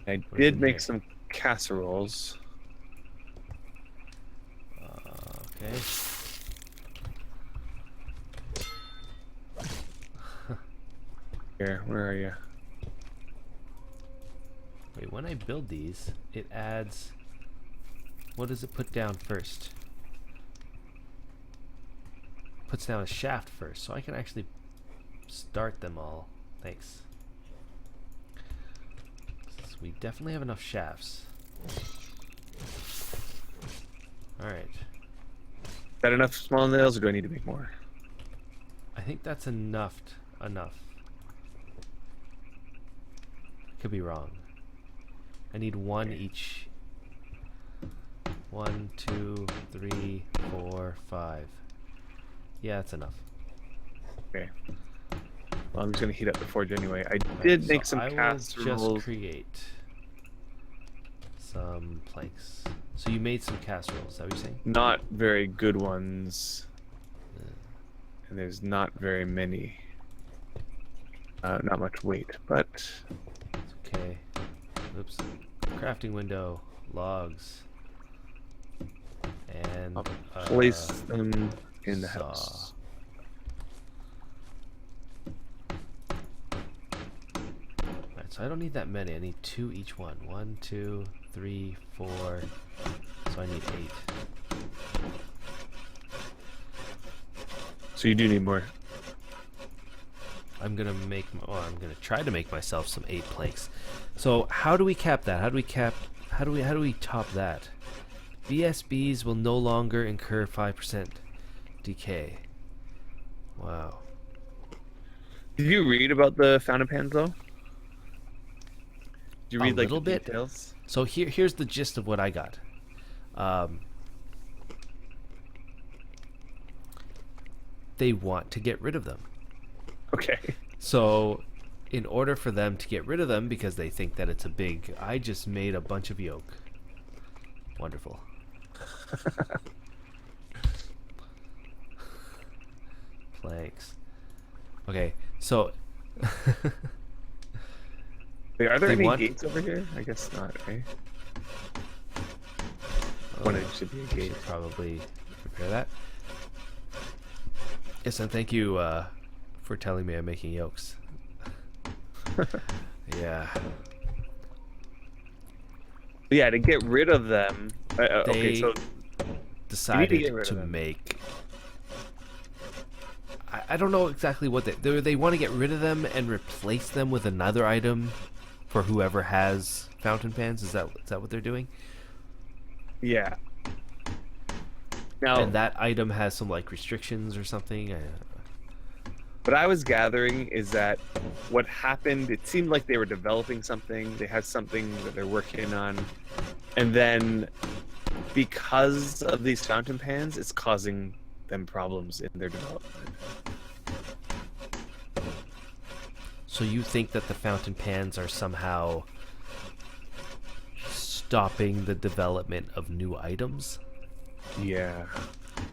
I What's did in make here? some casseroles. Okay. Here, where are you? Wait, when I build these, it adds... What does it put down first? Puts down a shaft first, so I can actually start them all. Thanks. So we definitely have enough shafts. Alright. Is that enough small nails, or do I need to make more? I think that's enough. Could be wrong. I need 1 each. 1, 2, 3, 4, 5. Yeah, that's enough. Okay. Well, I'm just gonna heat up the forge anyway. I Alright, did make so some I will casseroles. just create some planks. So you made some casseroles, is that what you're saying? Not very good ones. And there's not very many. Not much weight, but It's okay. Oops. Crafting window, logs, and I'll place them in the saw. house. Alright, so I don't need that many. I need 2 each one. 1, 2, 3, 4. So I need 8. So you do need more. I'm gonna try to make myself some 8 planks. So how do we cap that? How do we top that? BSBs will no longer incur 5% decay. Wow. Did you read about the fountain pans though? Did you A read like little the bit. details? So here's the gist of what I got. They want to get rid of them. Okay. So in order for them to get rid of them, because they think that it's a big... I just made a bunch of yoke. Wonderful. Planks. Okay, so... Wait, are there They any want- gates over here? I guess not, okay? One of them should be a gate. Should probably prepare that. Yes, and thank you for telling me I'm making yokes. Yeah. Yeah, to get rid of them. Okay, They so decided get rid to of them. make... I don't know exactly what they want to get rid of them and replace them with another item for whoever has fountain pans. Is that what they're doing? yeah. Now, And that item has some like restrictions or something. what I was gathering is that what happened, it seemed like they were developing something. They had something that they're working on. And then because of these fountain pans, it's causing them problems in their development. So you think that the fountain pans are somehow stopping the development of new items? Yeah.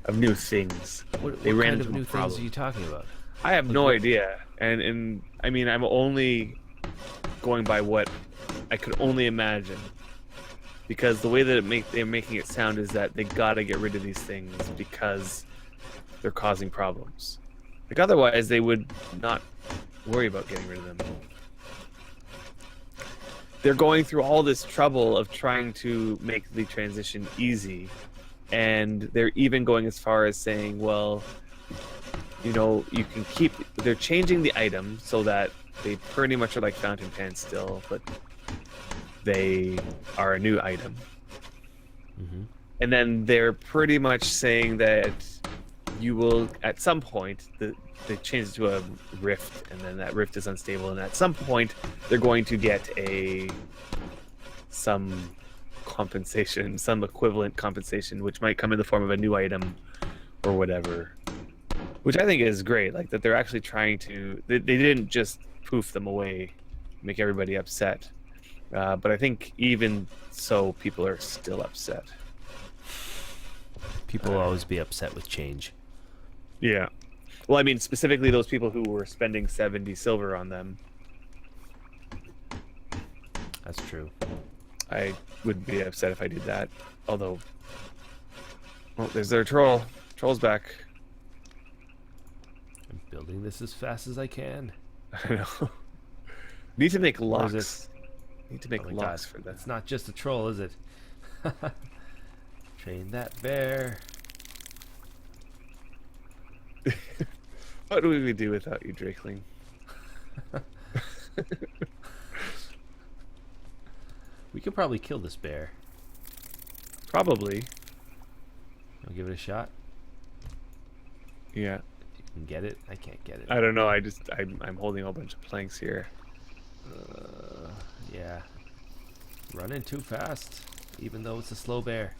Of new things. What They ran kind of into a new things problem. are you talking about? I have no what- idea. And I mean, I'm only going by what I could only imagine. because the way that they're making it sound is that they gotta get rid of these things because they're causing problems. Like otherwise, they would not worry about getting rid of them. They're going through all this trouble of trying to make the transition easy, and they're even going as far as saying, well, you know, you can keep. They're changing the item so that they pretty much are like fountain pens still, but they are a new item. Mm-hmm. And then they're pretty much saying that you will, at some point, they change it to a rift, and then that rift is unstable, and at some point, they're going to get some compensation, some equivalent compensation, which might come in the form of a new item or whatever. Which I think is great, like that they're actually trying to. They didn't just poof them away, make everybody upset. But I think even so, people are still upset. People will always be upset with change. Yeah. Well, I mean, specifically those people who were spending 70 silver on them. That's true. I would be upset if I did that. Although, well, there's their troll. Troll's back. I'm building this as fast as I can. I know. Need to make Or is locks. Need to make Oh my locks God, for that. it's not just a troll, is it? Train that bear. What would we do without you, Drakeling? We could probably kill this bear. Probably. I'll give it a shot. Yeah. You can get it. I can't get it. I don't know. I'm holding a whole bunch of planks here. Yeah. Running too fast, even though it's a slow bear.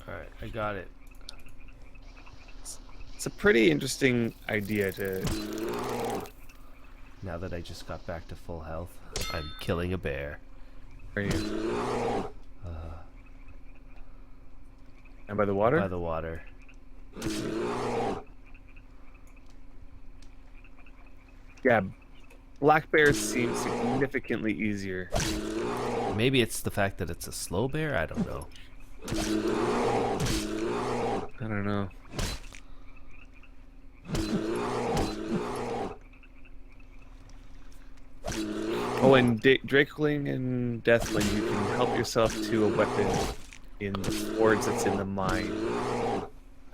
Alright, I got it. It's a pretty interesting idea to. Now that I just got back to full health, I'm killing a bear. Are you? And by the water? By the water. Yeah. Black bears seem significantly easier. Maybe it's the fact that it's a slow bear? I don't know. I don't know. Oh, and Drakeling and Deathling, you can help yourself to a weapon in the forge that's in the mine.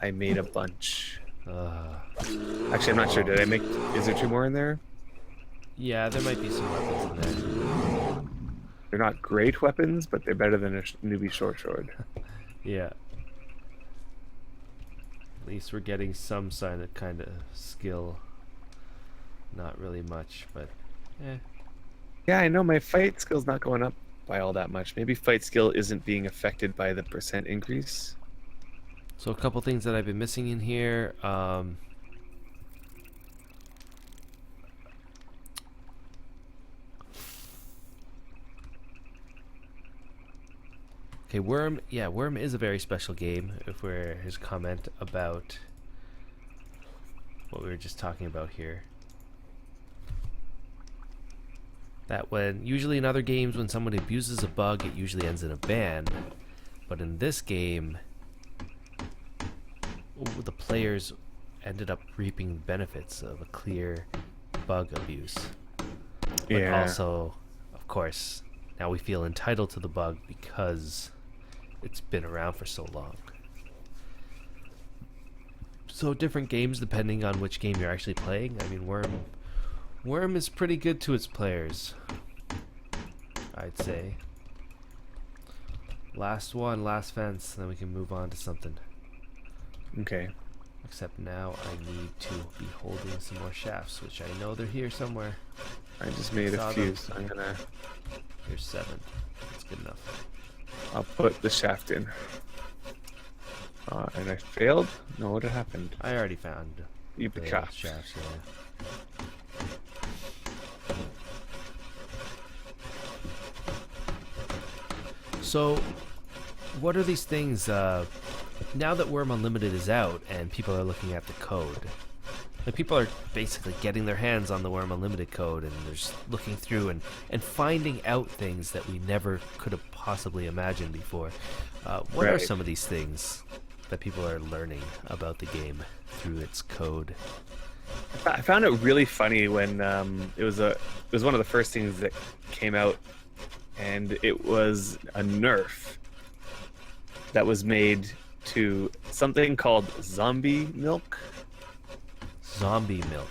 I made a bunch. Actually, I'm not sure. Did I make? Is there 2 more in there? Yeah, there might be some weapons in there. They're not great weapons, but they're better than a newbie short sword. Yeah. At least we're getting some sign of kind of skill. Not really much, but eh. Yeah, I know my fight skill's not going up by all that much. Maybe fight skill isn't being affected by the % increase. So a couple things that I've been missing in here. Okay, Wurm. Yeah, Wurm is a very special game. If we're his comment about what we were just talking about here. That when usually in other games when someone abuses a bug, it usually ends in a ban. But in this game, the players ended up reaping the benefits of a clear bug abuse. But also, of course, now we feel entitled to the bug because it's been around for so long. So different games depending on which game you're actually playing. I mean, Wurm is pretty good to its players, I'd say. Last one, last fence, then we can move on to something. Okay. Except now I need to be holding some more shafts, which I know they're here somewhere. I just made a Saw few, them. so I'm gonna. Here's 7. That's good enough. I'll put the shaft in. And I failed? No, what had happened? I already found You the shafts. shafts, yeah. So, what are these things, now that Wurm Unlimited is out and people are looking at the code, Like, people are basically getting their hands on the Wurm Unlimited code, and they're just looking through and finding out things that we never could have possibly imagined before. What are Right. some of these things that people are learning about the game through its code? I found it really funny when it was one of the first things that came out, and it was a nerf that was made to something called zombie milk. Zombie milk.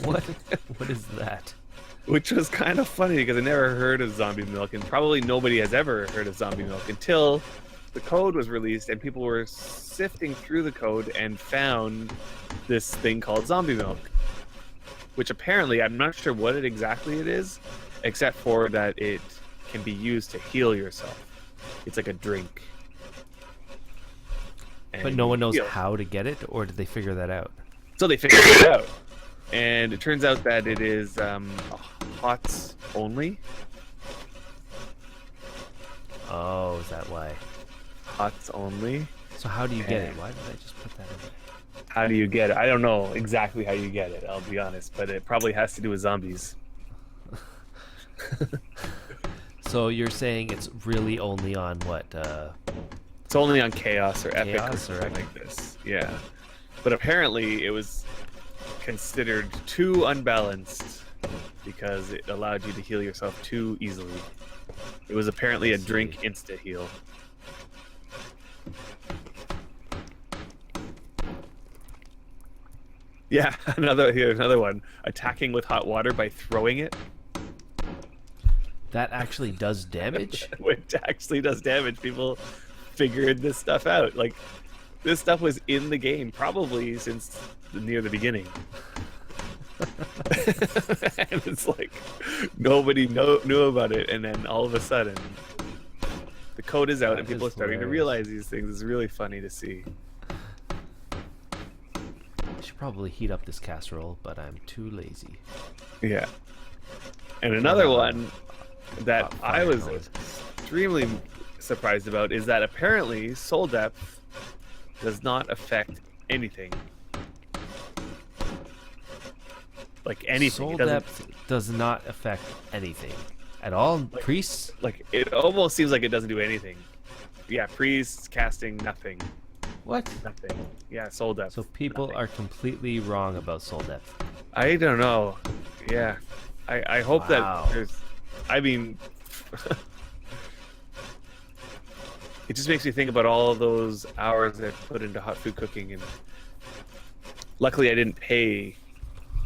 What is that? Which was kind of funny because I never heard of zombie milk, and probably nobody has ever heard of zombie milk until the code was released and people were sifting through the code and found this thing called zombie milk, which apparently, I'm not sure what exactly it is, except for that it can be used to heal yourself. It's like a drink. But And no one knows heal. how to get it, or did they figure that out? So they figured it out. And it turns out that it is HOTS only. Oh, is that why? HOTS only. So how do you get it? And- Why did I just put that in there? How do you get it? I don't know exactly how you get it, I'll be honest, but it probably has to do with zombies. So you're saying it's really only on what? It's only on Chaos or Epic or Chaos or something Epic. like this. Yeah. But apparently it was considered too unbalanced because it allowed you to heal yourself too easily. It was apparently a drink insta heal. Yeah, another one. Attacking with hot water by throwing it, That actually does damage? which actually does damage. People figured this stuff out. Like, this stuff was in the game probably since near the beginning. And it's like nobody knew about it, and then all of a sudden the code is out That and people are is starting to hilarious. realize these things. It's really funny to see. I should probably heat up this casserole, but I'm too lazy. Yeah. And another one that Hot I fire was code. extremely surprised about is that apparently soul depth does not affect anything. Like anything. Soul It doesn't, depth does not affect anything at all. Priests? like, it almost seems like it doesn't do anything. Yeah, priests, casting, nothing. What? Nothing. Yeah, soul depth. So people nothing. are completely wrong about soul depth. I don't know. Yeah. I hope Wow. that there's. I mean. It just makes me think about all of those hours I put into hot food cooking, and luckily I didn't pay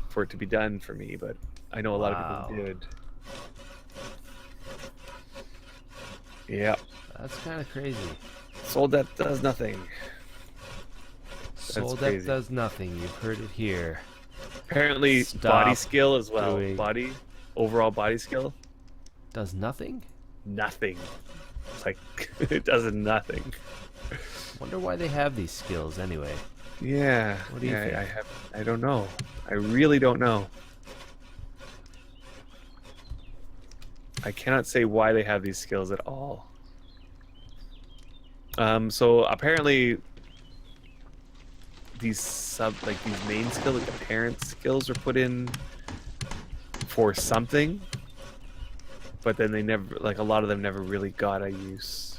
for it to be done for me, but I know a lot of people did. Yeah. That's kind of crazy. Soul depth does nothing. Soul depth crazy. does nothing. You've heard it here. Apparently Stop body skill as well. doing- Overall body skill, Does nothing? nothing. It's like it does nothing. Wonder why they have these skills anyway. Yeah. What do you yeah, think? I don't know. I really don't know. I cannot say why they have these skills at all. So apparently these these main skills, like the parent skills, were put in for something, but then they never, like, a lot of them never really got a use.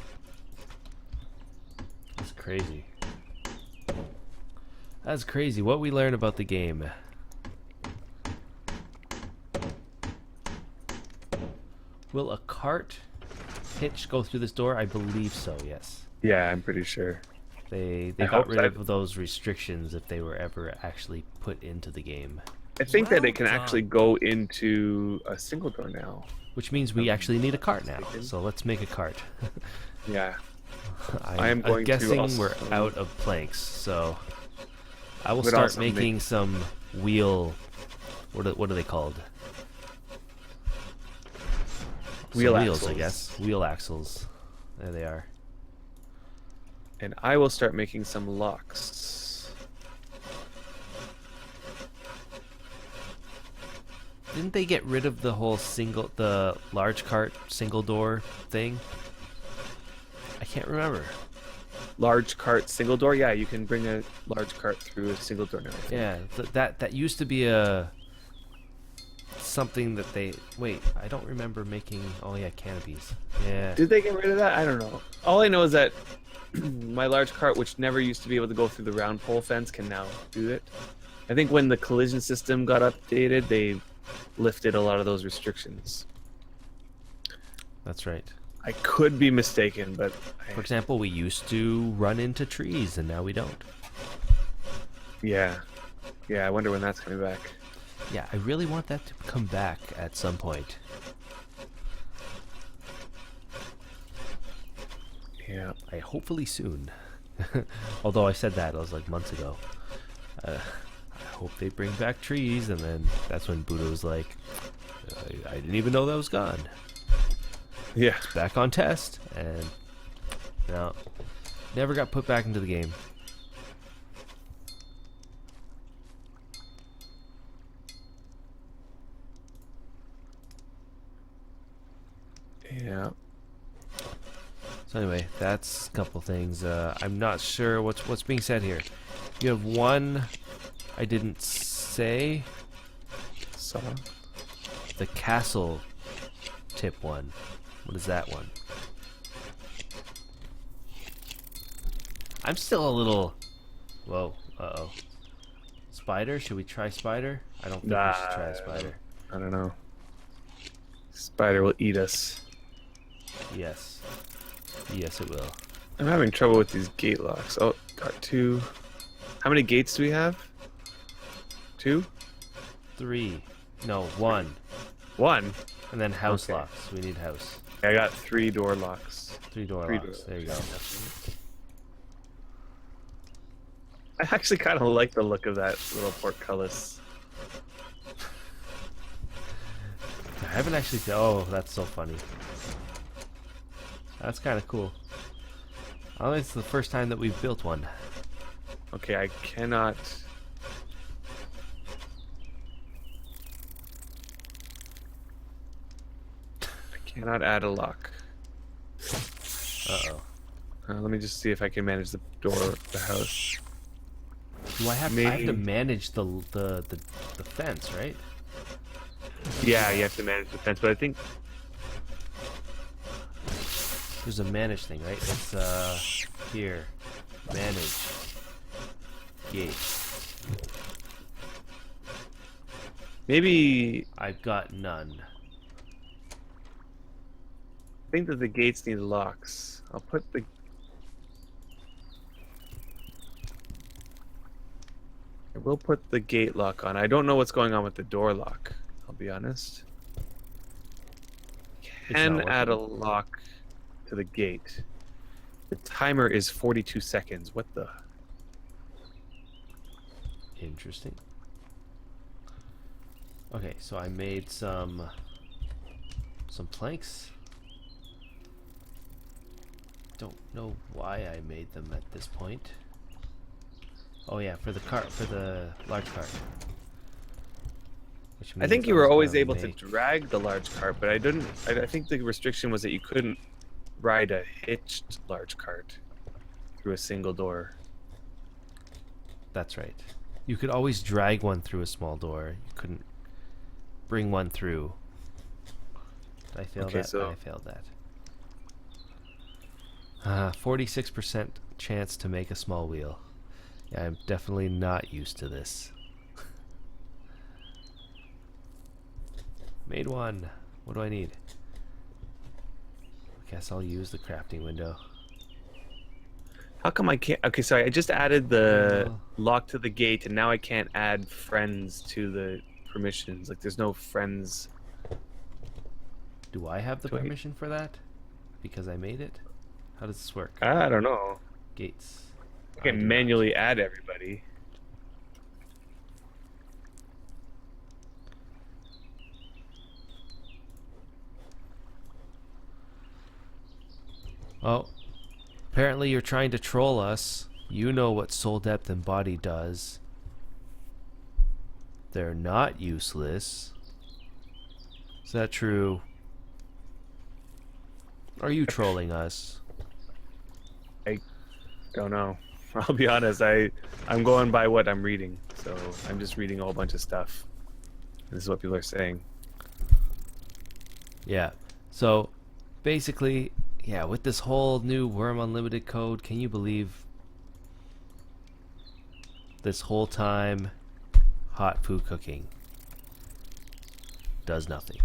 That's crazy. That's crazy. What we learn about the game. Will a cart hitch go through this door? I believe so, yes. Yeah, I'm pretty sure. They I got hope rid that- of those restrictions if they were ever actually put into the game. I think that Well it can actually done. go into a single door now. Which means we actually need a cart now. So let's make a cart. Yeah. I am going I'm to guessing also- we're out of planks, so I will Would start also make- making some wheel. What are they called? Some Wheel wheels, I axles. guess. Wheel axles. There they are. And I will start making some locks. Didn't they get rid of the whole the large cart single door thing? I can't remember. large cart single door. Yeah, you can bring a large cart through a single door now. Yeah, that used to be a something that they wait. I don't remember making. Oh yeah, canopies. Yeah. Did they get rid of that? I don't know. All I know is that my large cart, which never used to be able to go through the round pole fence, can now do it. I think when the collision system got updated, they lifted a lot of those restrictions. That's right. I could be mistaken, but For example, we used to run into trees, and now we don't. yeah, I wonder when that's coming back. Yeah, I really want that to come back at some point. Yeah, Hopefully soon. Although I said that, I was like months ago. I hope they bring back trees, and then that's when Buddha was like, I didn't even know that was gone. yeah. It's back on test, and no, never got put back into the game. Yeah. So anyway, that's a couple things. I'm not sure what's being said here. You have one I didn't say. So The castle tip one. What is that one? I'm still a little... Whoa, uh-oh. Spider? Should we try spider? I don't think we should try a spider. I don't know. Spider will eat us. Yes. Yes, it will. I'm having trouble with these gate locks. Oh, got 2. How many gates do we have? 2? 3. No, 1. 1. And then house Okay. locks. We need house. I got 3 door locks. 3 door Three locks. door There you go. I actually kind of like the look of that little portcullis. I haven't actually... Oh, that's so funny. That's kind of cool. I think it's the first time that we've built one. Okay, I cannot... Cannot add a lock. Uh-oh. Let me just see if I can manage the door of the house. Do I have to manage the fence, right? Yeah, you have to manage the fence, but I think... There's a manage thing, right? It's here. Manage. Gate. Maybe... I've got none. I think that the gates need locks. I'll put the... I will put the gate lock on. I don't know what's going on with the door lock, I'll be honest. Can not add a working. lock to the gate. The timer is 42 seconds. What the... Interesting. Okay, so I made some planks. Don't know why I made them at this point. Oh yeah, for the large cart. Which I means think you I were was always gonna able to make- drag the large cart, but I didn't. I think the restriction was that you couldn't ride a hitched large cart through a single door. That's right. You could always drag one through a small door. You couldn't bring one through. Did I fail Okay, that? so- I failed that. 46% chance to make a small wheel. Yeah, I'm definitely not used to this. Made one. What do I need? I guess I'll use the crafting window. How come I can't? Okay, sorry. I just added the Oh. lock to the gate, and now I can't add friends to the permissions. Like, there's no friends. Do I have the Do I- permission for that? Because I made it? How does this work? I don't know. Gates. I do can not. manually add everybody. Oh, apparently you're trying to troll us. You know what soul depth and body does. They're not useless. Is that true? Are you trolling us? Don't know. I'll be honest. I'm going by what I'm reading, so I'm just reading a whole bunch of stuff. This is what people are saying. Yeah. So basically, yeah, with this whole new Wurm Unlimited code, can you believe this whole time hot food cooking does nothing?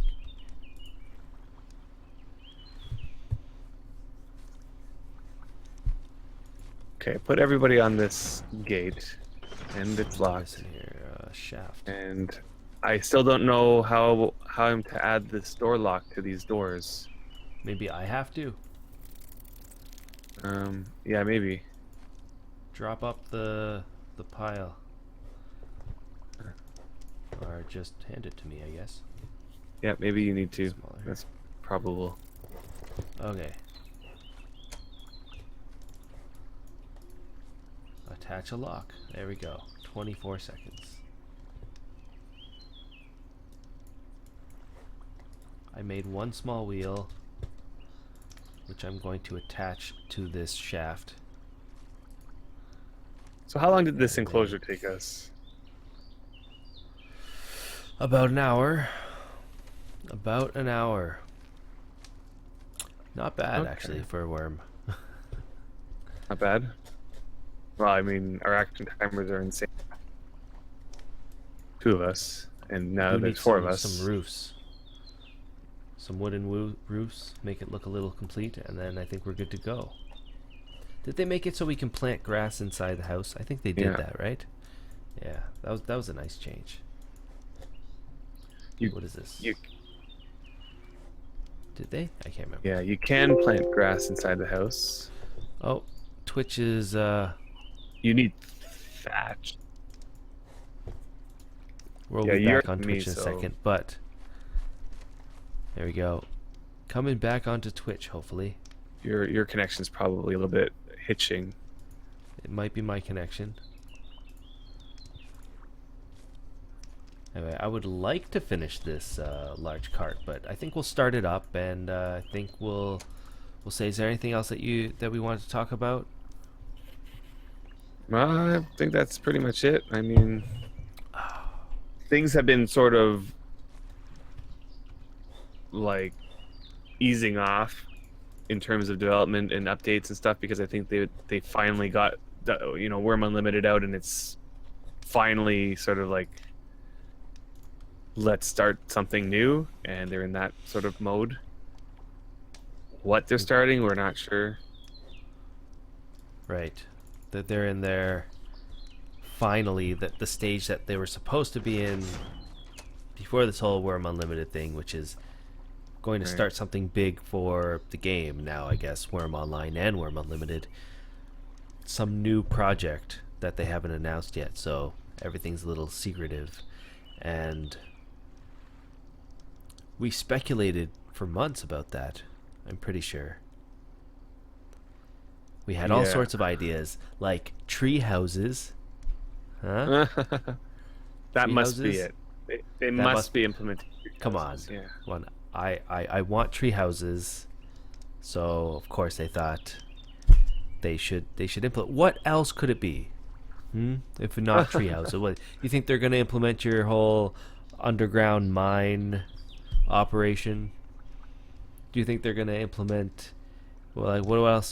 Okay, put everybody on this gate, and it's locked. Listen here, shaft. And I still don't know how I'm to add this door lock to these doors. Maybe I have to Yeah, maybe. drop up the pile, or just hand it to me, I guess. Yeah, maybe you need to. Smaller. That's probable. Okay. Attach a lock. There we go. 24 seconds. I made one small wheel, which I'm going to attach to this shaft. So how long did this enclosure take us? About an hour. About an hour. Not bad, Okay. actually, for a worm. Not bad. Well, I mean, our action timers are insane. 2 of us, and now We there's need 4 of us. some roofs. Some wooden roofs. Make it look a little complete, and then I think we're good to go. Did they make it so we can plant grass inside the house? I think they did Yeah. that, right? Yeah, that was a nice change. You- What is this? You, Did they? I can't remember. yeah, you can plant grass inside the house. Oh, Twitch is You need thatch. we'll Yeah, be you're back on me, Twitch in a so- second, but there we go. Coming back onto Twitch, hopefully. Your connection's probably a little bit hitching. It might be my connection. Anyway, I would like to finish this large cart, but I think we'll start it up, and I think we'll say. Is there anything else that we wanted to talk about? I think that's pretty much it. I mean, things have been sort of like easing off in terms of development and updates and stuff, because I think they finally got the, you know, Wurm Unlimited out, and it's finally sort of like, let's start something new, and they're in that sort of mode. What they're starting, we're not sure. Right. That they're in their finally the stage that they were supposed to be in before this whole Wurm Unlimited thing, which is going to Right. start something big for the game now, I guess. Wurm Online and Wurm Unlimited. Some new project that they haven't announced yet, so everything's a little secretive. And we speculated for months about that, I'm pretty sure. We had all Yeah. sorts of ideas, like tree houses. Huh? That Tree must be houses? it. They That must must- be implementing. Come on. houses, Yeah. One, I want tree houses, so of course they thought they should implement. What else could it be? If not tree houses, what you think they're going to implement? Your whole underground mine operation? Do you think they're going to implement? Well, like,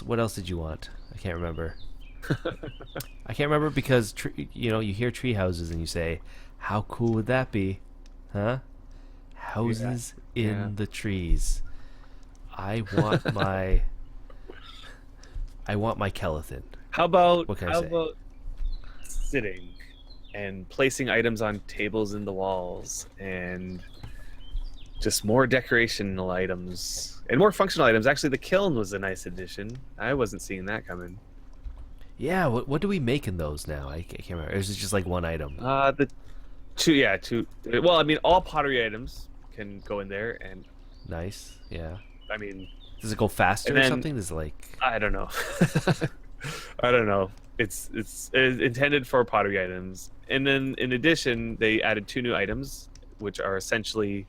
what else did you want? I can't remember. I can't remember because you hear tree houses and you say, how cool would that be? Huh? Houses in Yeah. the trees. I want my Kelethin. How about What can I how say? about sitting and placing items on tables in the walls, and just more decorational items and more functional items? Actually, the kiln was a nice addition. I wasn't seeing that coming. Yeah, what do we make in those now? I can't remember. Or is it just like one item? The two. Well, I mean, all pottery items can go in there, and Nice. Yeah. I mean, Does it go faster And or then- something? Does it like I don't know. I don't know. It's intended for pottery items, and then in addition, they added 2 new items, which are essentially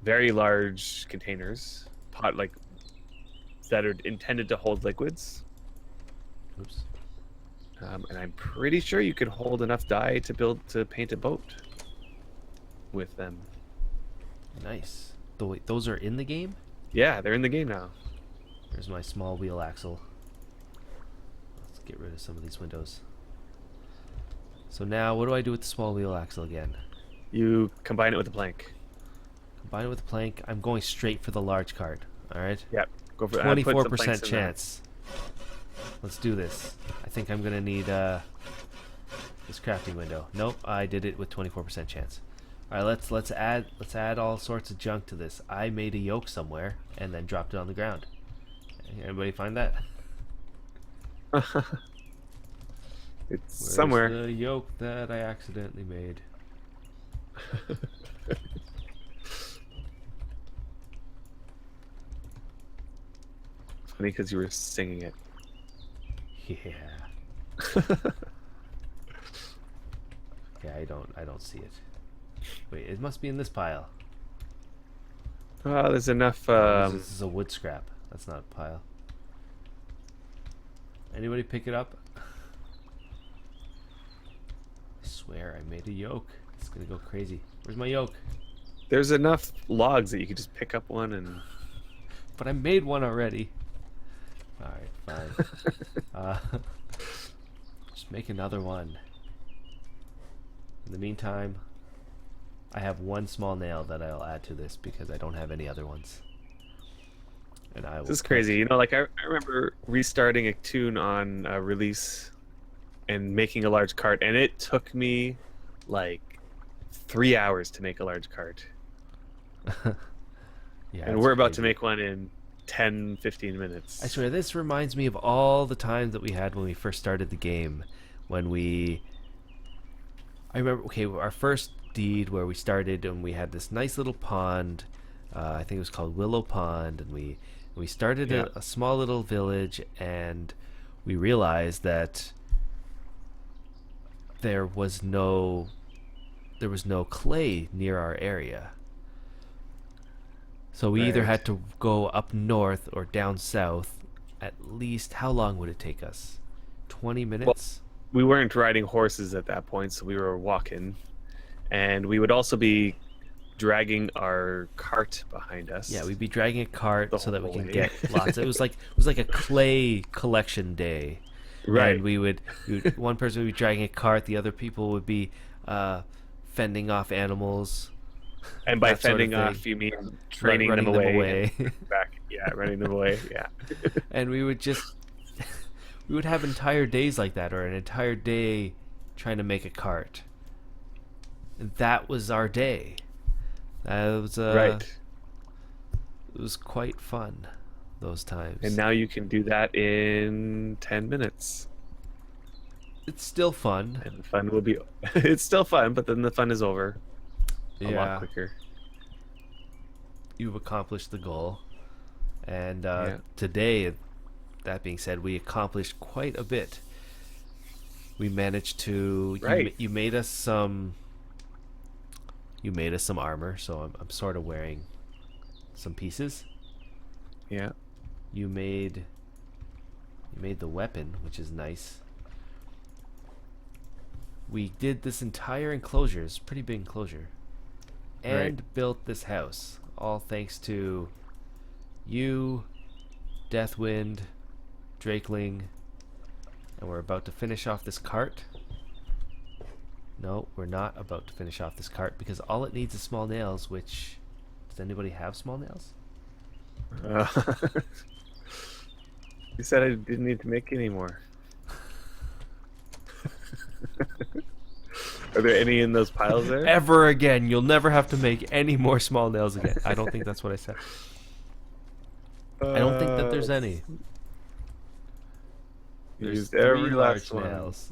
very large containers, that are intended to hold liquids. Oops. And I'm pretty sure you could hold enough dye to paint a boat with them. Nice. Wait, those are in the game? Yeah, they're in the game now. There's my small wheel axle. Let's get rid of some of these windows. So now, what do I do with the small wheel axle again? You combine it with the plank. Combine it with the plank. I'm going straight for the large cart. All right. Yep. Go for 24% chance. Let's do this. I think I'm gonna need this crafting window. Nope, I did it with 24% chance. All right, let's add all sorts of junk to this. I made a yoke somewhere and then dropped it on the ground. Anybody find that? It's Where's somewhere. the yoke that I accidentally made? Funny because you were singing it. Yeah. Okay, I don't see it. Wait, it must be in this pile. Oh, there's enough. This is a wood scrap. That's not a pile. Anybody pick it up? I swear I made a yoke. It's gonna go crazy. Where's my yoke? There's enough logs that you could just pick up one and. But I made one already. Alright, fine. Just make another one. In the meantime, I have one small nail that I'll add to this because I don't have any other ones. And I will. This is crazy. You know, like I remember restarting a tune on release and making a large cart, and it took me like 3 hours to make a large cart. Yeah, And we're about to make one in 10, 15 minutes. I swear, this reminds me of all the times that we had when we first started the game. I remember, okay, our first deed where we started and we had this nice little pond. I think it was called Willow Pond, and we started a small little village, and we realized that there was no clay near our area. So we either Right. had to go up north or down south. At least, how long would it take us? 20 minutes? We weren't riding horses at that point, so we were walking. And we would also be dragging our cart behind us. Yeah, we'd be dragging a cart The so that we whole can way. get lots. It was like a clay collection day. Right. And we would one person would be dragging a cart, the other people would be fending off animals. And by that sort of fending thing. off, you mean training running them them away. away. And back. Yeah, running them away. Yeah. And we would have entire days like that, or an entire day trying to make a cart. And that was our day. That was Right. It was quite fun those times. And now you can do that in 10 minutes. it's still fun. And the fun will be. It's still fun, but then the fun is over a Yeah, lot quicker. you've accomplished the goal. And Yeah. today, that being said, we accomplished quite a bit. We managed to. Right. You made us some. You made us some armor, so I'm sort of wearing some pieces. Yeah. You made the weapon, which is nice. We did this entire enclosure. It's a pretty big enclosure. And built this house. All thanks to you, Deathwind, Drakeling. And we're about to finish off this cart. No, we're not about to finish off this cart because all it needs is small nails, which... Does anybody have small nails? You said I didn't need to make any more. Are there any in those piles there? Ever again. You'll never have to make any more small nails again. I don't think that's what I said. I don't think that there's any. There's Used every 3 last large one. nails.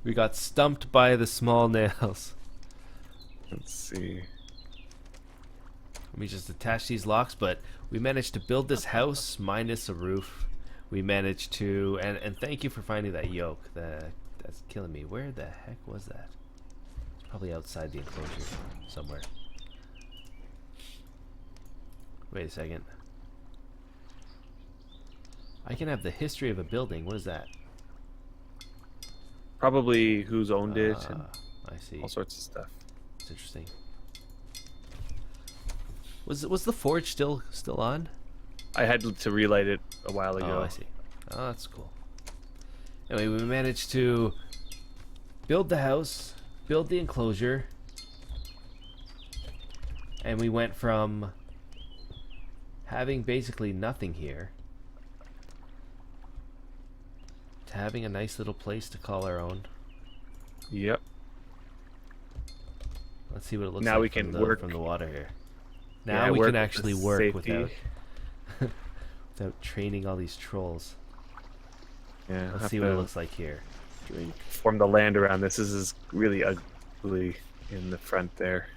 We got stumped by the small nails. Let's see. Let me just attach these locks, but we managed to build this house minus a roof. We managed to, and thank you for finding that yoke. That's killing me. Where the heck was that? It's probably outside the enclosure somewhere. Wait a second. I can have the history of a building. What is that? Probably who's owned it and I see. all sorts of stuff. It's interesting. Was the forge still on? I had to relight it a while ago. Oh, I see. Oh, that's cool. Anyway, we managed to build the house, build the enclosure, and we went from having basically nothing here to having a nice little place to call our own. Yep. Let's see what it looks Now like we can from work. From the water here. Yeah, Now we work can with actually the work safety. without training all these trolls. Yeah. Let's have see what it to looks like here. Drink. form the land around this. This is really ugly in the front there.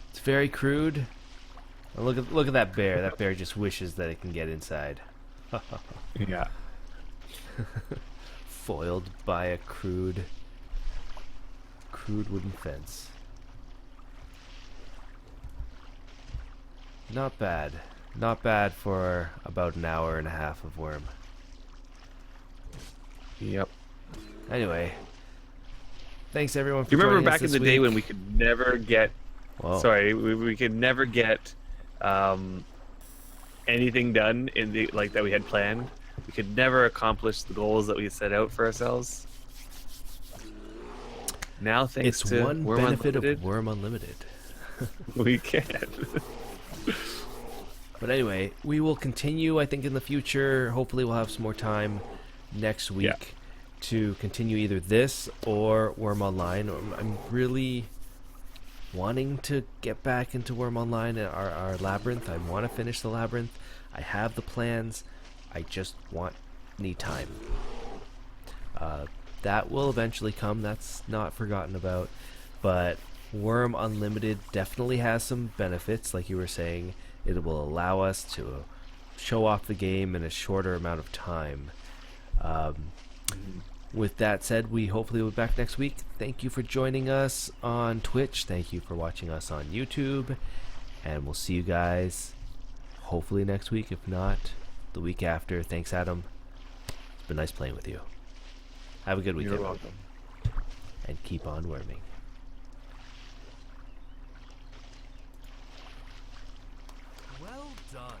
It's very crude. Oh, look at that bear. That bear just wishes that it can get inside. Yeah. Foiled by a crude wooden fence. Not bad. Not bad for about an hour and a half of Wurm. Yep. Anyway, thanks everyone for Do you remember joining us back in this the day week. when we could never get? Whoa. Sorry, we could never get anything done in the that we had planned. We could never accomplish the goals that we set out for ourselves. Now, thanks It's to one Wurm benefit Unlimited, of Wurm Unlimited. we can. But anyway, we will continue, I think, in the future. Hopefully we'll have some more time next week to continue either this or Wurm Online. I'm really wanting to get back into Wurm Online, our labyrinth. I want to finish the labyrinth. I have the plans. I just need time. That will eventually come. That's not forgotten about. But Wurm Unlimited definitely has some benefits, like you were saying. It will allow us to show off the game in a shorter amount of time. With that said, we hopefully will be back next week. Thank you for joining us on Twitch. Thank you for watching us on YouTube. And we'll see you guys hopefully next week. If not, the week after. Thanks, Adam. It's been nice playing with you. Have a good week, You're everyone. welcome. And keep on worming. Well done.